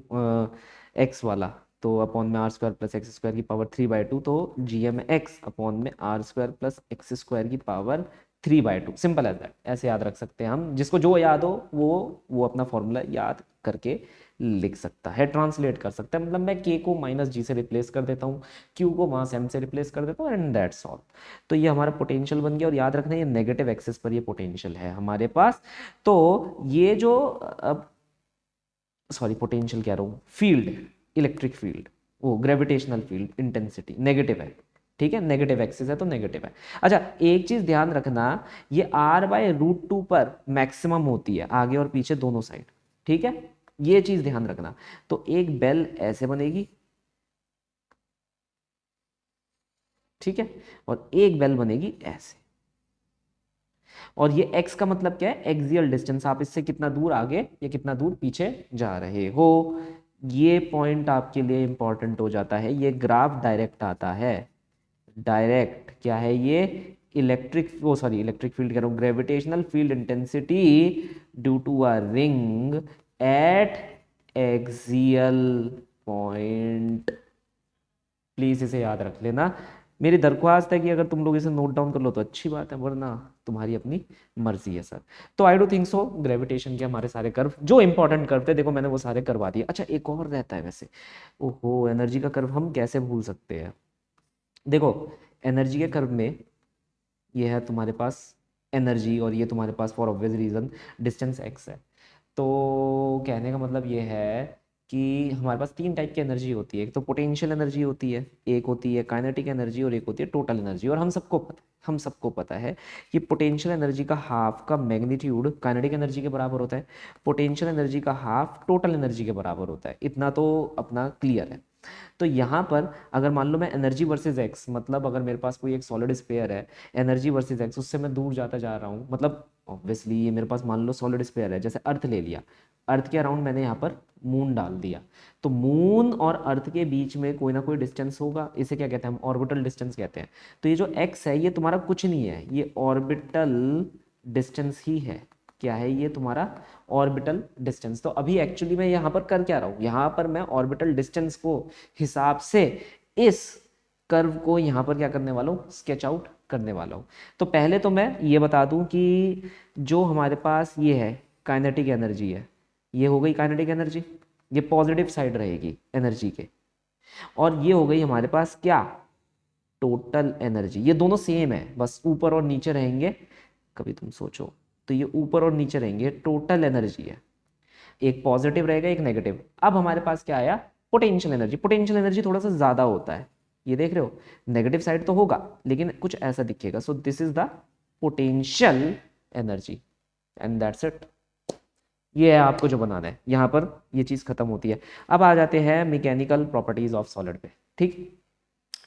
A: एक्स वाला, तो अपॉन में r² प्लस x² की पावर 3/2, तो जी एम एक्स अपॉन में r² प्लस x² की पावर 3/2, सिंपल एज दैट, ऐसे याद रख सकते हैं हम। जिसको जो याद हो वो अपना फॉर्मूला याद करके लिख सकता है, ट्रांसलेट कर सकता है। मतलब मैं k को माइनस जी से रिप्लेस कर देता हूँ, q को वहां से m से रिप्लेस कर देता हूँ, एंड दैट्स ऑल। तो ये हमारा पोटेंशियल बन गया, और याद रखना ये नेगेटिव एक्सिस पर ये पोटेंशियल है हमारे पास। तो ये जो अब, सॉरी पोटेंशियल कह रहा हूँ, फील्ड, इलेक्ट्रिक फील्ड, वो ग्रेविटेशनल फील्ड इंटेंसिटी नेगेटिव है, ठीक है, नेगेटिव एक्सिस है तो नेगेटिव है। अच्छा, एक चीज ध्यान रखना, ये r/√2 पर मैक्सिमम होती है, आगे और पीछे दोनों साइड, ठीक है, ये चीज ध्यान रखना। तो एक बेल ऐसे बनेगी, ठीक है, और एक बेल बनेगी ऐसे। और ये x का मतलब क्या है, एक्सियल डिस्टेंस, आप इससे कितना दूर आगे या कितना दूर पीछे जा रहे हो। ये पॉइंट आपके लिए इंपॉर्टेंट हो जाता है, ये ग्राफ डायरेक्ट आता है, डायरेक्ट क्या है ये, इलेक्ट्रिक, वो सॉरी इलेक्ट्रिक फील्ड कह रहा हूँ, gravitational field intensity due to a ring at axial point. Please इसे याद रख लेना। मेरी दरख्वास्त है कि अगर तुम लोग इसे नोट डाउन कर लो तो अच्छी बात है, वरना तुम्हारी अपनी मर्जी है सर। तो I do think so gravitation के हमारे सारे कर्व जो इंपॉर्टेंट कर्व थे, देखो मैंने वो सारे करवा दिए। अच्छा, एक और रहता है वैसे, ओहो, एनर्जी का कर्व हम कैसे भूल सकते हैं। देखो, एनर्जी के कर्व में ये है तुम्हारे पास एनर्जी, और ये तुम्हारे पास for obvious reason distance X है। तो कहने का मतलब ये है कि हमारे पास तीन टाइप की एनर्जी होती है। एक तो पोटेंशियल एनर्जी होती है, एक होती है काइनेटिक एनर्जी और एक होती है टोटल एनर्जी। और हम सबको पता है कि पोटेंशियल एनर्जी का हाफ का मैग्नीट्यूड काइनेटिक एनर्जी के बराबर होता है, पोटेंशियल एनर्जी का हाफ टोटल एनर्जी के बराबर होता है। इतना तो अपना क्लियर है। तो यहाँ पर अगर मान लो मैं एनर्जी वर्सेस एक्स, मतलब अगर मेरे पास कोई एक सॉलिड स्फीयर है, एनर्जी वर्सेस एक्स, उससे मैं दूर जाता जा रहा हूँ, मतलब ऑब्वियसली ये मेरे पास मान लो सॉलिड स्फीयर है, जैसे अर्थ ले लिया, अर्थ के अराउंड मैंने यहाँ पर मून डाल दिया, तो मून और अर्थ के बीच में कोई ना कोई डिस्टेंस होगा, इसे क्या कहते हैं हम, ऑर्बिटल डिस्टेंस कहते हैं। तो ये जो एक्स है ये तुम्हारा कुछ नहीं है, ये ऑर्बिटल डिस्टेंस ही है। क्या है ये तुम्हारा, ऑर्बिटल डिस्टेंस। तो अभी एक्चुअली मैं यहाँ पर कर क्या रहा हूँ, यहाँ पर मैं ऑर्बिटल डिस्टेंस को हिसाब से इस कर्व को यहाँ पर क्या करने वाला हूँ, स्केच आउट करने वाला हूँ। तो पहले तो मैं ये बता दूं कि जो हमारे पास ये है काइनेटिक एनर्जी है, ये हो गई काइनेटिक एनर्जी, ये पॉजिटिव साइड रहेगी एनर्जी के। और ये हो गई हमारे पास क्या, टोटल एनर्जी। ये दोनों सेम है, बस ऊपर और नीचे रहेंगे। कभी तुम सोचो तो ये ऊपर और नीचे रहेंगे, टोटल एनर्जी है, एक पॉजिटिव रहेगा एक नेगेटिव। अब हमारे पास क्या आया, पोटेंशियल एनर्जी। पोटेंशियल एनर्जी थोड़ा सा ज्यादा होता है, ये देख रहे हो, नेगेटिव साइड तो होगा लेकिन कुछ ऐसा दिखेगा। So this is the potential energy and that's it. ये है आपको जो बनाना है, यहाँ पर ये चीज खत्म होती है। अब आ जाते हैं मैकेनिकल प्रॉपर्टीज ऑफ सॉलिड पे। ठीक,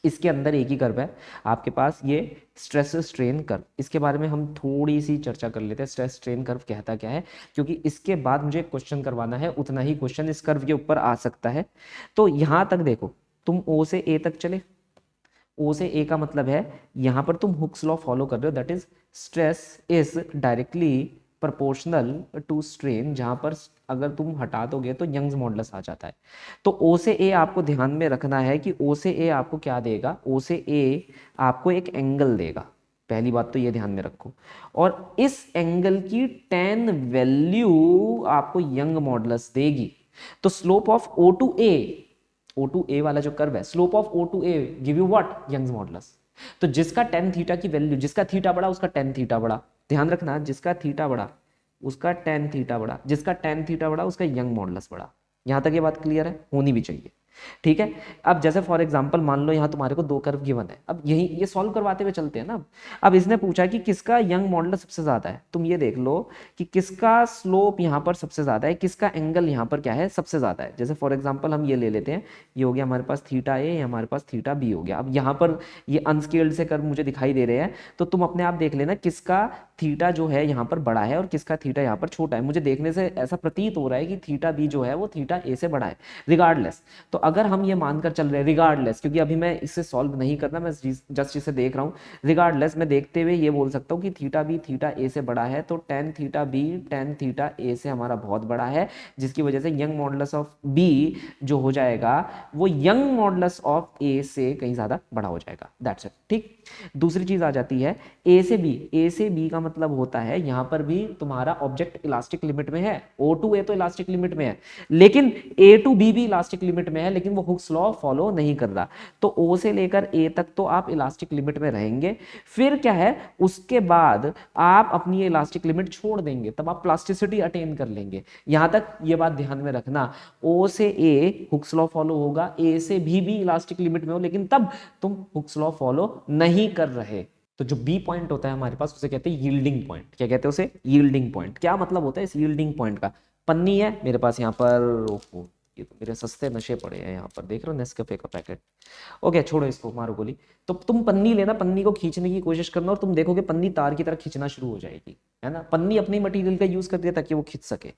A: इसके अंदर एक ही कर्व है आपके पास, ये स्ट्रेस स्ट्रेन कर्व। इसके बारे में हम थोड़ी सी चर्चा कर लेते हैं, स्ट्रेस स्ट्रेन कर्व कहता क्या है, क्योंकि इसके बाद मुझे एक क्वेश्चन करवाना है, उतना ही क्वेश्चन इस कर्व के ऊपर आ सकता है। तो यहां तक देखो, तुम ओ से ए तक चले, ओ से ए का मतलब है यहां पर तुम हुक्स लॉ फॉलो कर रहे हो, that is stress is directly proportional to strain. जहां पर अगर तुम हटा दोगे तो यंग्स मॉडुलस आ जाता है। तो ओ से ए आपको ध्यान में रखना है कि ओ से ए आपको क्या देगा, ओ से ए आपको एक एंगल देगा, पहली बात तो ये ध्यान में रखो। और इस एंगल की tan वैल्यू आपको यंग मॉडुलस देगी। तो slope of O to A, O to A वाला जो कर्व है, slope of O to A give you what, Young's modulus. तो जिसका tan थीटा की वैल्यू, जिसका थीटा बड़ा उसका tan थीटा बड़ा, ध्यान रखना, जिसका थीटा बड़ा उसका tan थीटा बड़ा, जिसका tan थीटा बड़ा उसका यंग मॉडुलस बड़ा। यहां तक ये बात क्लियर है, होनी भी चाहिए। ठीक है। अब जैसे फॉर एग्जांपल मान लो यहाँ तुम्हारे को दो कर्व गिवन है, अब यही ये सॉल्व करवाते हुए चलते हैं ना। अब इसने पूछा कि किसका यंग मॉडुलस सबसे ज्यादा है, तुम ये देख लो कि किसका स्लोप यहाँ पर सबसे ज्यादा है, किसका एंगल यहाँ पर क्या है, सबसे ज्यादा है। जैसे फॉर एग्जांपल हम ये ले लेते हैं, ये हो गया हमारे पास थीटा ए, हमारे पास थीटा बी हो गया। अब यहाँ पर ये अनस्केल्ड से कर्व मुझे दिखाई दे रहे हैं, तो तुम अपने आप देख लेना किसका थीटा जो है यहाँ पर बड़ा है और किसका थीटा यहाँ पर छोटा है। मुझे देखने से ऐसा प्रतीत हो रहा है कि थीटा बी जो है वो थीटा ए से बड़ा है, रिगार्डलेस। तो अगर हम ये मानकर चल रहे हैं रिगार्डलेस, क्योंकि अभी मैं इसे सॉल्व नहीं करना, मैं जस्ट इसे देख रहा हूँ, रिगार्डलेस मैं देखते हुए ये बोल सकता हूँ कि थीटा बी थीटा ए से बड़ा है, तो tan theta B tan theta A से हमारा बहुत बड़ा है, जिसकी वजह से यंग मॉडुलस ऑफ बी जो हो जाएगा वो यंग मॉडुलस ऑफ ए से कहीं ज्यादा बड़ा हो जाएगा। That's it. ठीक, दूसरी चीज आ जाती है ए से बी। ए से बी का मतलब होता है यहां पर भी तुम्हारा ऑब्जेक्ट इलास्टिक लिमिट में है, ओ टू ए तो इलास्टिक लिमिट में है, लेकिन ए टू बी भी इलास्टिक लिमिट में है, लेकिन वो हुक्स लॉ फॉलो नहीं कर रहा। तो ओ से लेकर ए तक तो आप इलास्टिक लिमिट में रहेंगे, फिर क्या है उसके बाद आप अपनी इलास्टिक लिमिट छोड़ देंगे, तब आप प्लास्टिसिटी अटेन कर लेंगे। यहां तक ये बात ध्यान में रखना, ओ से ए हुक्स लॉ फॉलो होगा, ए से भी इलास्टिक लिमिट में हो, लेकिन तब तुम हुक्स लॉ फॉलो नहीं कर रहे। तो जो बी पॉइंट होता है हमारे पास उसे कहते हैं यील्डिंग पॉइंट। क्या कहते हैं उसे, यील्डिंग पॉइंट। क्या मतलब होता है इस यील्डिंग पॉइंट का, पन्नी है मेरे पास यहाँ पर, ओहो ये तो मेरे सस्ते नशे पड़े हैं यहाँ पर, देख रहे हो नेस्कैफे का पैकेट। ओके छोड़ो इसको, मारो गोली। तो तुम पन्नी लेना, पन्नी को खींचने की कोशिश करना और तुम देखोगे पन्नी तार की तरह खींचना शुरू हो जाएगी, है ना। पन्नी अपनी मटेरियल का यूज करती है ताकि वो खींच सके।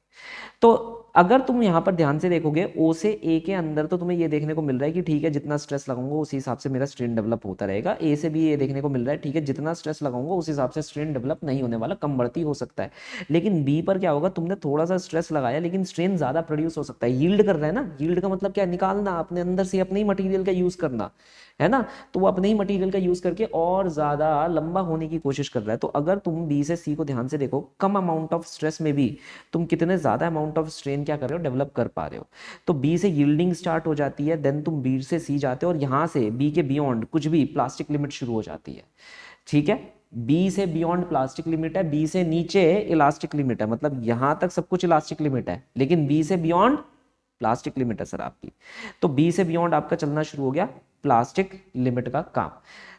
A: तो अगर तुम यहाँ पर ध्यान से देखोगे ओ से ए के अंदर, तो तुम्हें ये देखने को मिल रहा है कि ठीक है जितना स्ट्रेस लगाऊंगा उसी हिसाब से मेरा स्ट्रेन डेवलप होता रहेगा। ए से भी ये देखने को मिल रहा है ठीक है जितना स्ट्रेस लगाऊंगा उस हिसाब से स्ट्रेन डेवलप नहीं होने वाला, कम बढ़ती हो सकता है। लेकिन बी पर क्या होगा, तुमने थोड़ा सा स्ट्रेस लगाया लेकिन स्ट्रेन ज्यादा प्रोड्यूस हो सकता है। यील्ड कर रहा है ना, यील्ड का मतलब क्या, निकालना अपने अंदर से अपने ही मटेरियल का यूज करना, है ना। तो वो अपने ही मटेरियल का यूज करके और ज्यादा लंबा होने की कोशिश कर रहा है। तो अगर तुम बी से सी को ध्यान से देखो, कम अमाउंट ऑफ स्ट्रेस में भी तुम कितने ज्यादा अमाउंट ऑफ स्ट्रेन क्या कर रहे हो, डेवलप कर पा रहे हो। तो बी से यील्डिंग स्टार्ट हो जाती है, देन तुम बी से सी जाते हो और यहां से बी के बियॉन्ड कुछ भी प्लास्टिक लिमिट शुरू हो जाती है। ठीक है, बी से बियॉन्ड प्लास्टिक लिमिट है, बी से नीचे इलास्टिक लिमिट है, मतलब यहां तक सब कुछ इलास्टिक लिमिट है, लेकिन बी से बियॉन्ड प्लास्टिक लिमिट है सर आपकी। तो बी से बियॉन्ड आपका चलना शुरू हो गया प्लास्टिक लिमिट का काम।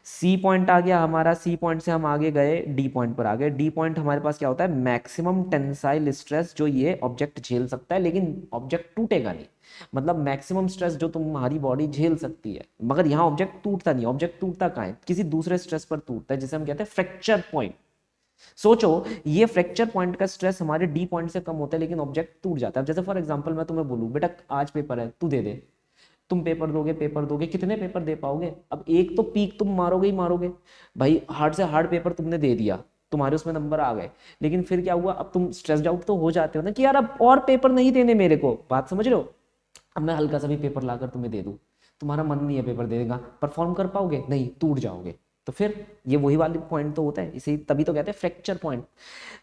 A: सी पॉइंट आ गया हमारा, सी पॉइंट से हम आगे गए डी पॉइंट पर आ गए। डी पॉइंट हमारे पास क्या होता है, मैक्सिमम टेंसाइल स्ट्रेस जो ये ऑब्जेक्ट झेल सकता है, लेकिन ऑब्जेक्ट टूटेगा नहीं। मतलब मैक्सिमम स्ट्रेस जो तुम्हारी बॉडी झेल सकती है, मगर यहाँ ऑब्जेक्ट टूटता नहीं। ऑब्जेक्ट टूटता कहाँ है, किसी दूसरे स्ट्रेस पर टूटता है, जिसे हम कहते हैं फ्रैक्चर पॉइंट। सोचो ये फ्रैक्चर पॉइंट का स्ट्रेस हमारे डी पॉइंट से कम होता है, लेकिन ऑब्जेक्ट टूट जाता है। जैसे फॉर एग्जांपल मैं तुम्हें बोलूं बेटा आज पेपर है, तू दे दे। तुम पेपर दोगे, कितने पेपर दे पाओगे? अब एक तो पीक तुम मारोगे ही मारोगे भाई, हार्ड से हार्ड पेपर तुमने दे दिया, तुम्हारे उसमें नंबर आ गए, लेकिन फिर क्या हुआ, अब तुम स्ट्रेस्ड आउट तो हो जाते हो ना कि यार अब और पेपर नहीं देने मेरे को, बात समझ रहे हो? अब मैं हल्का सा भी पेपर लाकर तुम्हें दे दूं, तुम्हारा मन नहीं है पेपर दे देगा, परफॉर्म कर पाओगे नहीं, टूट जाओगे। तो फिर ये वही वाली पॉइंट तो होता है, इसे तभी तो कहते हैं फ्रैक्चर पॉइंट।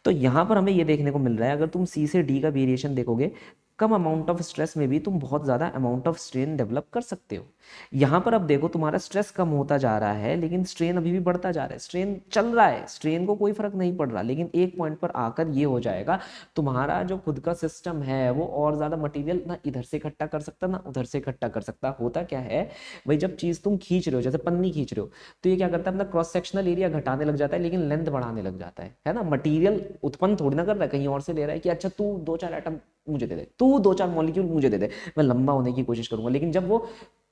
A: तो यहाँ पर हमें ये देखने को मिल रहा है, अगर तुम सी से डी का वेरिएशन देखोगे, कम अमाउंट ऑफ स्ट्रेस में भी तुम बहुत ज़्यादा अमाउंट ऑफ स्ट्रेन डेवलप कर सकते हो। यहाँ पर अब देखो तुम्हारा स्ट्रेस कम होता जा रहा है, लेकिन स्ट्रेन अभी भी बढ़ता जा रहा है। स्ट्रेन चल रहा है, स्ट्रेन को कोई फर्क नहीं पड़ रहा, लेकिन एक पॉइंट पर आकर ये हो जाएगा, तुम्हारा जो खुद का सिस्टम है वो और ज़्यादा मटेरियल ना इधर से इकट्ठा कर सकता ना उधर से इकट्ठा कर सकता। होता क्या है भाई, जब चीज़ तुम खींच रहे हो, जैसे पन्नी खींच रहे हो, तो ये क्या करता है, अपना क्रॉस सेक्शनल एरिया घटाने लग जाता है, लेकिन लेंथ बढ़ाने लग जाता है ना। मटीरियल उत्पन्न थोड़ी ना कर रहा है, कहीं और से ले रहा है कि अच्छा तू दो चार एटम मुझे दे दे, तू दो चार मॉलिक्यूल मुझे दे दे, मैं लंबा होने की कोशिश करूंगा, लेकिन जब वो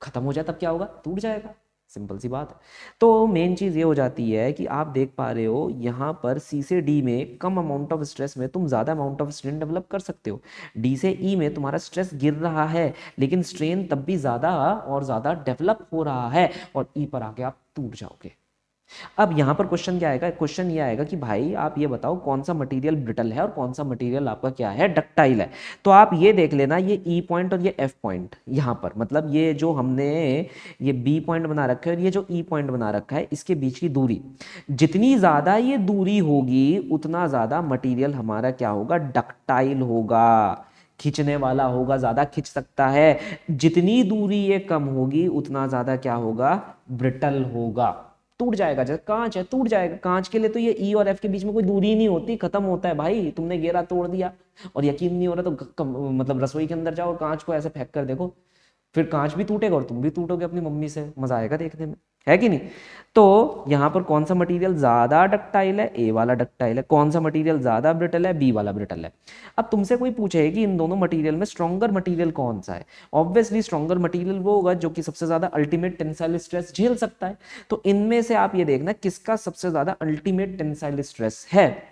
A: खत्म हो जाए तब क्या होगा, टूट जाएगा। सिंपल सी बात है। तो मेन चीज़ ये हो जाती है कि आप देख पा रहे हो यहाँ पर सी से डी में कम अमाउंट ऑफ स्ट्रेस में तुम ज़्यादा अमाउंट ऑफ स्ट्रेन डेवलप कर सकते हो। डी से ई में तुम्हारा स्ट्रेस गिर रहा है, लेकिन स्ट्रेन तब भी ज़्यादा और ज़्यादा डेवलप हो रहा है, और ई पर आके आप टूट जाओगे। अब यहाँ पर क्वेश्चन क्या आएगा, क्वेश्चन ये आएगा कि भाई आप ये बताओ कौन सा मटेरियल ब्रिटल है और कौन सा मटेरियल आपका क्या है, डक्टाइल है। तो आप ये देख लेना, ये ई पॉइंट और ये एफ पॉइंट यहाँ पर, मतलब ये जो हमने ये बी पॉइंट बना रखा है और ये जो ई पॉइंट बना रखा है, इसके बीच की दूरी, जितनी ज़्यादा ये दूरी होगी उतना ज़्यादा मटेरियल हमारा क्या होगा, डक्टाइल होगा, खींचने वाला होगा, ज़्यादा खींच सकता है। जितनी दूरी ये कम होगी उतना ज़्यादा क्या होगा, ब्रिटल होगा, टूट जाएगा। जैसे कांच है, टूट जाएगा। कांच के लिए तो ये ई और एफ के बीच में कोई दूरी नहीं होती, खत्म होता है भाई, तुमने घेरा तोड़ दिया और यकीन नहीं हो रहा तो मतलब रसोई के अंदर जाओ और कांच को ऐसे फेंक कर देखो, फिर कांच भी टूटेगा और तुम भी टूटोगे अपनी मम्मी से, मजा आएगा देखने में, है कि नहीं? तो यहाँ पर कौन सा मटेरियल ज्यादा डक्टाइल है, ए वाला डक्टाइल है। कौन सा मटेरियल ज्यादा ब्रिटल है, बी वाला ब्रिटल है। अब तुमसे कोई पूछे कि इन दोनों मटेरियल में स्ट्रॉन्गर मटेरियल कौन सा है, ऑब्वियसली स्ट्रॉन्गर मटेरियल वो होगा जो कि सबसे ज्यादा अल्टीमेट टेंसाइल स्ट्रेस झेल सकता है। तो इनमें से आप ये देखना किसका सबसे ज्यादा अल्टीमेट टेंसाइल स्ट्रेस है।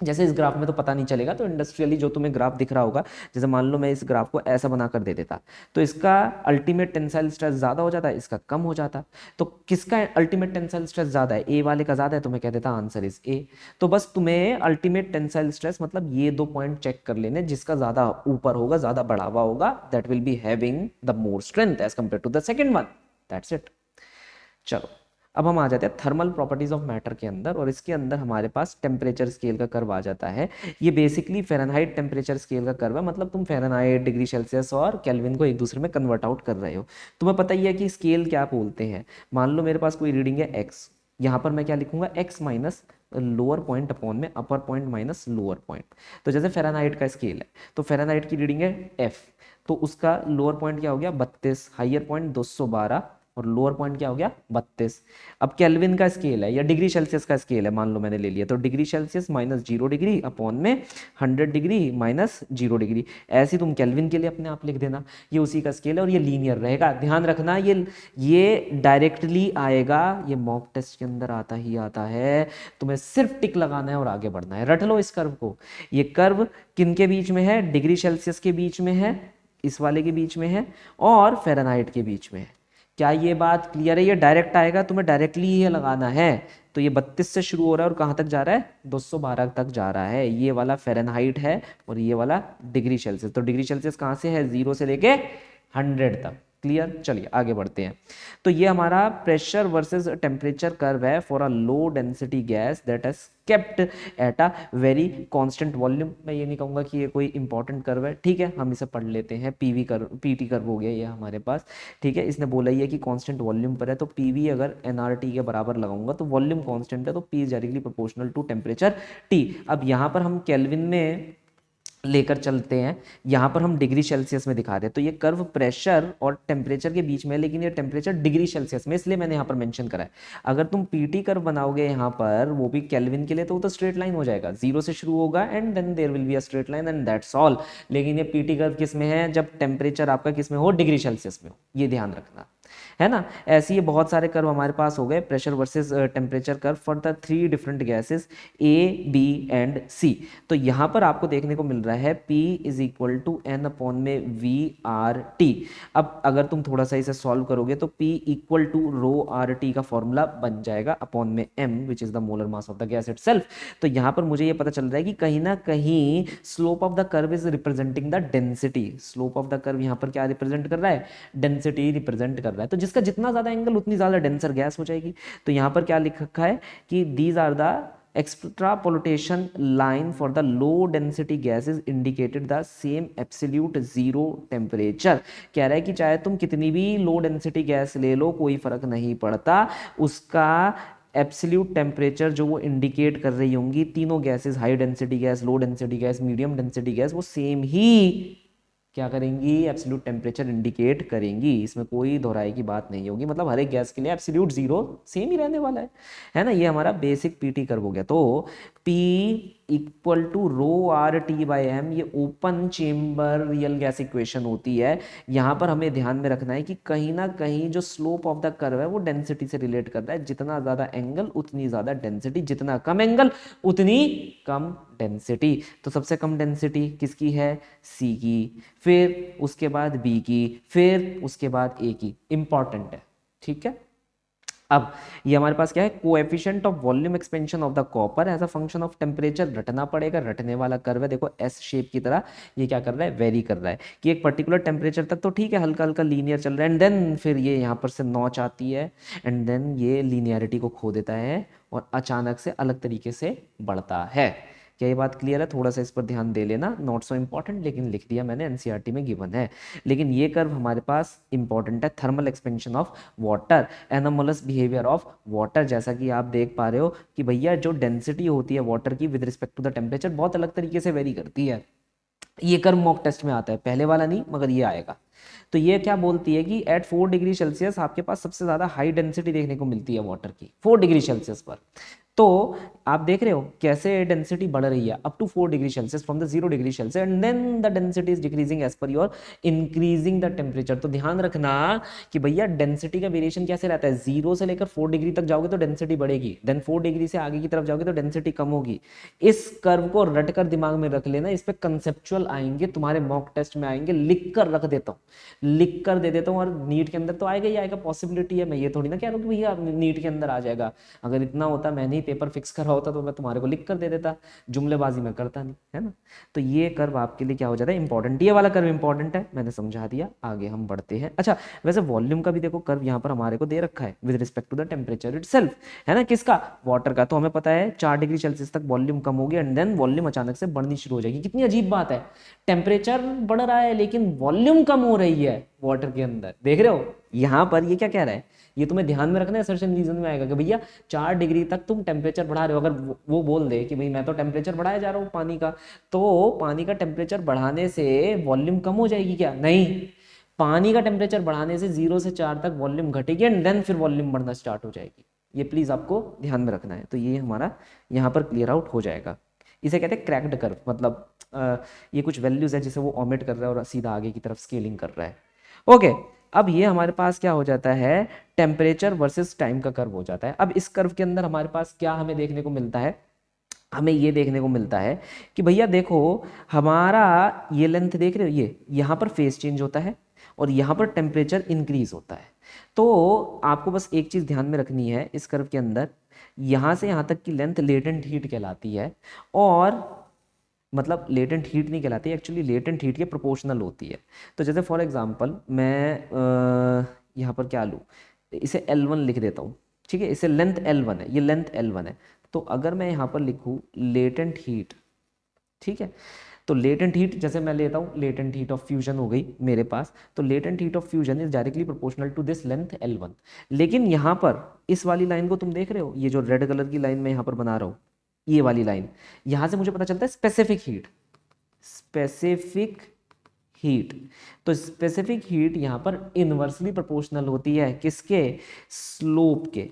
A: जैसे इस ग्राफ में तो पता नहीं चलेगा, तो इंडस्ट्रियली जो तुम्हें ग्राफ दिख रहा होगा, जैसे मान लो मैं इस ग्राफ को ऐसा बनाकर दे देता, तो इसका अल्टीमेट टेंसाइल स्ट्रेस ज्यादा हो जाता, इसका कम हो जाता। तो किसका अल्टीमेट टेंसाइल स्ट्रेस ज्यादा है, ए वाले का ज्यादा है, तो मैं कह देता आंसर इज ए। तो बस तुम्हें अल्टीमेट टेंसाइल स्ट्रेस मतलब ये दो पॉइंट चेक कर लेने, जिसका ज्यादा ऊपर होगा, ज्यादा बढ़ावा होगा, that will be having the more strength as compare to the second one. That's it. चलो अब हम आ जाते हैं थर्मल प्रॉपर्टीज ऑफ मैटर के अंदर, और इसके अंदर हमारे पास टेम्परेचर स्केल का कर्व आ जाता है। ये बेसिकली फ़ारेनहाइट टेम्परेचर स्केल का कर्व है, मतलब तुम फ़ारेनहाइट, डिग्री सेल्सियस और केल्विन को एक दूसरे में कन्वर्ट आउट कर रहे हो। तुम्हें पता ही है कि स्केल क्या बोलते हैं। मान लो मेरे पास कोई रीडिंग है एक्स, यहाँ पर मैं क्या लिखूंगा, x minus lower point upon में अपर पॉइंट माइनस लोअर पॉइंट। तो जैसे फ़ारेनहाइट का स्केल है, तो फ़ारेनहाइट की रीडिंग है एफ, तो उसका लोअर पॉइंट क्या हो गया 32, हाइयर पॉइंट 212 और लोअर पॉइंट क्या हो गया 32। अब केल्विन का स्केल है या डिग्री सेल्सियस का स्केल है, मान लो मैंने ले लिया, तो degree Celsius minus 0 degree upon में 100 डिग्री माइनस 0 डिग्री। ऐसे तुम केल्विन के लिए अपने आप लिख देना, ये उसी का स्केल है और ये लीनियर रहेगा। ध्यान रखना ये डायरेक्टली आएगा, ये मॉक टेस्ट के अंदर आता ही आता है, तुम्हें सिर्फ टिक लगाना है और आगे बढ़ना है। रट लो इस कर्व को। ये कर्व किन के बीच में है, डिग्री सेल्सियस के बीच में है, इस वाले के बीच में है, और फ़ारेनहाइट के बीच में है। क्या ये बात क्लियर है? ये डायरेक्ट आएगा, तुम्हें डायरेक्टली ये लगाना है। तो ये 32 से शुरू हो रहा है और कहाँ तक जा रहा है, 212 तक जा रहा है। ये वाला फ़ारेनहाइट है और ये वाला डिग्री सेल्सियस। तो डिग्री सेल्सियस कहाँ से है, 0 से लेके 100 तक। क्लियर? चलिए आगे बढ़ते हैं। तो ये हमारा प्रेशर वर्सेस टेम्परेचर कर्व है for a low density gas that has kept at a very constant volume. मैं ये नहीं कहूँगा कि ये कोई इंपॉर्टेंट कर्व है, ठीक है, हम इसे पढ़ लेते हैं। पीवी कर्व, पीटी कर्व हो गया ये हमारे पास, ठीक है। इसने बोला ही है कि कांस्टेंट वॉल्यूम पर है, तो पीवी अगर एनआरटी के बराबर लगाऊंगा तो वॉल्यूम कांस्टेंट है, तो P is directly proportional to temperature T. अब यहाँ पर हम केल्विन में लेकर चलते हैं, यहाँ पर हम डिग्री सेल्सियस में दिखा रहे हैं, तो ये कर्व प्रेशर और टेम्परेचर के बीच में है, लेकिन ये टेम्परेचर डिग्री सेल्सियस में, इसलिए मैंने यहाँ पर मेंशन करा है। अगर तुम पीटी कर्व बनाओगे यहाँ पर वो भी केल्विन के लिए, तो वो तो स्ट्रेट लाइन हो जाएगा, जीरो से शुरू होगा and then there will be a straight line and that's all. लेकिन ये पीटी कर्व किस में है, जब टेम्परेचर आपका किस में हो, डिग्री सेल्सियस में हो, ये ध्यान रखना है ना। ऐसे ये बहुत सारे कर्व हमारे पास हो गए, pressure versus temperature curve for the 3 different gases A, B and C. तो यहाँ पर आपको देखने को मिल रहा है P is equal to N upon में वी आर टी। अब अगर तुम थोड़ा सा इसे सॉल्व करोगे तो P equal to rho R T का फॉर्मूला बन जाएगा अपॉन में m which is the molar mass of the gas itself. तो यहाँ पर मुझे ये पता चल रहा है कि कहीं ना कहीं slope of the curve is representing the density. Slope of the curve यहाँ पर क्या रिप्रेजेंट कर रहा है, डेंसिटी रिप्रेजेंट कर रहा है। तो जिसका जितना ज्यादा एंगल उतनी ज्यादा डेंसर गैस हो जाएगी। तो यहाँ पर क्या लिख रखा है कि these are the extrapolation line for the low density gases indicated the same absolute zero temperature। कह रहा है कि चाहे तुम कितनी भी लो डेंसिटी गैस ले लो कोई फर्क नहीं पड़ता, उसका एब्सोल्यूट टेम्परेचर जो वो इंडिकेट कर रही होंगी तीनों gases, high density gas, low density gas, medium density gas, वो सेम ही क्या करेंगी, एब्सोल्यूट टेम्परेचर इंडिकेट करेंगी। इसमें कोई दोहराई की बात नहीं होगी, मतलब हर एक गैस के लिए एब्सोल्यूट जीरो सेम ही रहने वाला है ना। ये हमारा बेसिक पीटी कर्व हो गया। तो P equal to rho R T by M, ये open chamber real gas equation होती है। यहाँ पर हमें ध्यान में रखना है कि कहीं ना कहीं जो स्लोप ऑफ द कर्व है वो डेंसिटी से रिलेट कर रहा है। जितना ज्यादा एंगल उतनी ज्यादा डेंसिटी, जितना कम एंगल उतनी कम डेंसिटी। तो सबसे कम डेंसिटी किसकी है, सी की, फिर उसके बाद बी की, फिर उसके बाद ए की। इंपॉर्टेंट है, ठीक है। अब ये हमारे पास क्या है, coefficient of volume expansion of the copper as a function of temperature रटना पड़ेगा। रटने वाला कर्व है, देखो एस शेप की तरह ये क्या कर रहा है, वेरी कर रहा है कि एक पर्टिकुलर टेम्परेचर तक तो ठीक है, हल्का हल्का लीनियर चल रहा है, एंड देन फिर ये यहाँ पर से नॉच आती है एंड देन ये लीनियरिटी को खो देता है और अचानक से अलग तरीके से बढ़ता है। क्या ये बात क्लियर है, थोड़ा सा इस पर ध्यान दे लेना, नॉट सो इंपॉर्टेंट लेकिन लिख दिया मैंने, एनसीईआरटी में गिवन है। लेकिन ये कर्व हमारे पास इंपॉर्टेंट है, thermal expansion of water, anomalous behaviour of water. जैसा कि आप देख पा रहे हो कि भैया जो डेंसिटी होती है वाटर की with respect to the temperature बहुत अलग तरीके से वेरी करती है। ये कर्व मॉक टेस्ट में आता है, पहले वाला नहीं मगर ये आएगा। तो ये क्या बोलती है कि एट 4 डिग्री सेल्सियस आपके पास सबसे ज्यादा हाई डेंसिटी देखने को मिलती है वाटर की, 4 डिग्री सेल्सियस पर। तो आप देख रहे हो कैसे डेंसिटी बढ़ रही है up to 4 degree Celsius from the 0 degree Celsius and then the density is decreasing as per your increasing the temperature. तो ध्यान रखना कि भैया डेंसिटी का वेरिएशन कैसे रहता है, 0 से लेकर 4 डिग्री तक जाओगे तो डेंसिटी बढ़ेगी, देन 4 डिग्री से आगे की तरफ जाओगे तो डेंसिटी कम होगी। इस कर्व को रट कर दिमाग में रख लेना, इस पे कंसेप्चुअल आएंगे तुम्हारे मॉक टेस्ट में आएंगे, लिख कर रख देता हूँ, लिख कर दे देता हूँ। और नीट के अंदर तो आएगा ही आएगा, पॉसिबिलिटी है, मैं ये थोड़ी ना कह रहा हूँ कि भैया नीट के अंदर आ जाएगा। अगर इतना होता मैंने ही पेपर फिक्स करा होता तो मैं तुम्हारे को लिख कर दे देता, जुमलेबाजी में करता नहीं, है ना। तो ये कर्व आपके लिए क्या हो जाता है, इंपॉर्टेंट। ये वाला कर्व इंपॉर्टेंट है, मैंने समझा दिया, आगे हम बढ़ते हैं। अच्छा वैसे वॉल्यूम का भी देखो कर्व यहाँ पर हमारे को दे रखा है with respect to the temperature itself, है ना। किसका, वाटर का। तो हमें पता है 4 डिग्री सेल्सियस तक वॉल्यूम कम होगी एंड देन वॉल्यूम अचानक से बढ़नी शुरू हो जाएगी। कितनी अजीब बात है, टेम्परेचर बढ़ रहा है लेकिन वॉल्यूम कम हो रही है वाटर के अंदर, देख रहे हो। यहां पर ये क्या कह रहा है, ये तुम्हें ध्यान में रखना है, सर्टेन रीजन में आएगा कि भैया 4 डिग्री तक तुम टेम्परेचर बढ़ा रहे हो। अगर वो बोल दे कि भाई मैं तो टेम्परेचर बढ़ाया जा रहा हूँ पानी का, तो पानी का टेम्परेचर बढ़ाने से वॉल्यूम कम हो जाएगी क्या, नहीं। पानी का टेम्परेचर बढ़ाने से 0 से 4 तक वॉल्यूम घटेगी एंड देन फिर वॉल्यूम बढ़ना स्टार्ट हो जाएगी। ये प्लीज आपको ध्यान में रखना है। तो ये हमारा यहाँ पर क्लियर आउट हो जाएगा। इसे कहते हैं क्रैक्ड कर्व, मतलब ये कुछ वैल्यूज है जिसे वो ओमिट कर रहा है और सीधा आगे की तरफ स्केलिंग कर रहा है। ओके अब ये हमारे पास क्या हो जाता है, टेम्परेचर वर्सेस टाइम का कर्व हो जाता है। अब इस कर्व के अंदर हमारे पास क्या हमें देखने को मिलता है, हमें ये देखने को मिलता है कि भैया देखो हमारा ये लेंथ देख रहे हो, ये यहाँ पर फेज चेंज होता है और यहाँ पर टेम्परेचर इंक्रीज होता है। तो आपको बस एक चीज ध्यान में रखनी है, इस कर्व के अंदर यहाँ से यहाँ तक की लेंथ लेटेंट हीट कहलाती है, और मतलब लेटेंट हीट नहीं कहलाती एक्चुअली, लेटेंट हीट के प्रोपोर्शनल होती है। तो जैसे फॉर एग्जांपल मैं यहाँ पर क्या लूँ, इसे L1 लिख देता हूँ, ठीक है, इसे लेंथ L1 है, ये लेंथ L1 है। तो अगर मैं यहाँ पर लिखूँ लेटेंट हीट, ठीक है, तो लेटेंट हीट जैसे मैं लेता हूँ, लेटेंट हीट ऑफ फ्यूजन हो गई मेरे पास, तो latent heat of fusion is directly proportional to this length L1। लेकिन यहाँ पर इस वाली लाइन को तुम देख रहे हो, ये जो रेड कलर की लाइन मैं यहाँ पर बना रहा हूँ, ये वाली लाइन, यहां से मुझे पता चलता है स्पेसिफिक हीट, स्पेसिफिक हीट। तो स्पेसिफिक हीट यहाँ पर इनवर्सली प्रोपोर्शनल होती है किसके, स्लोप के।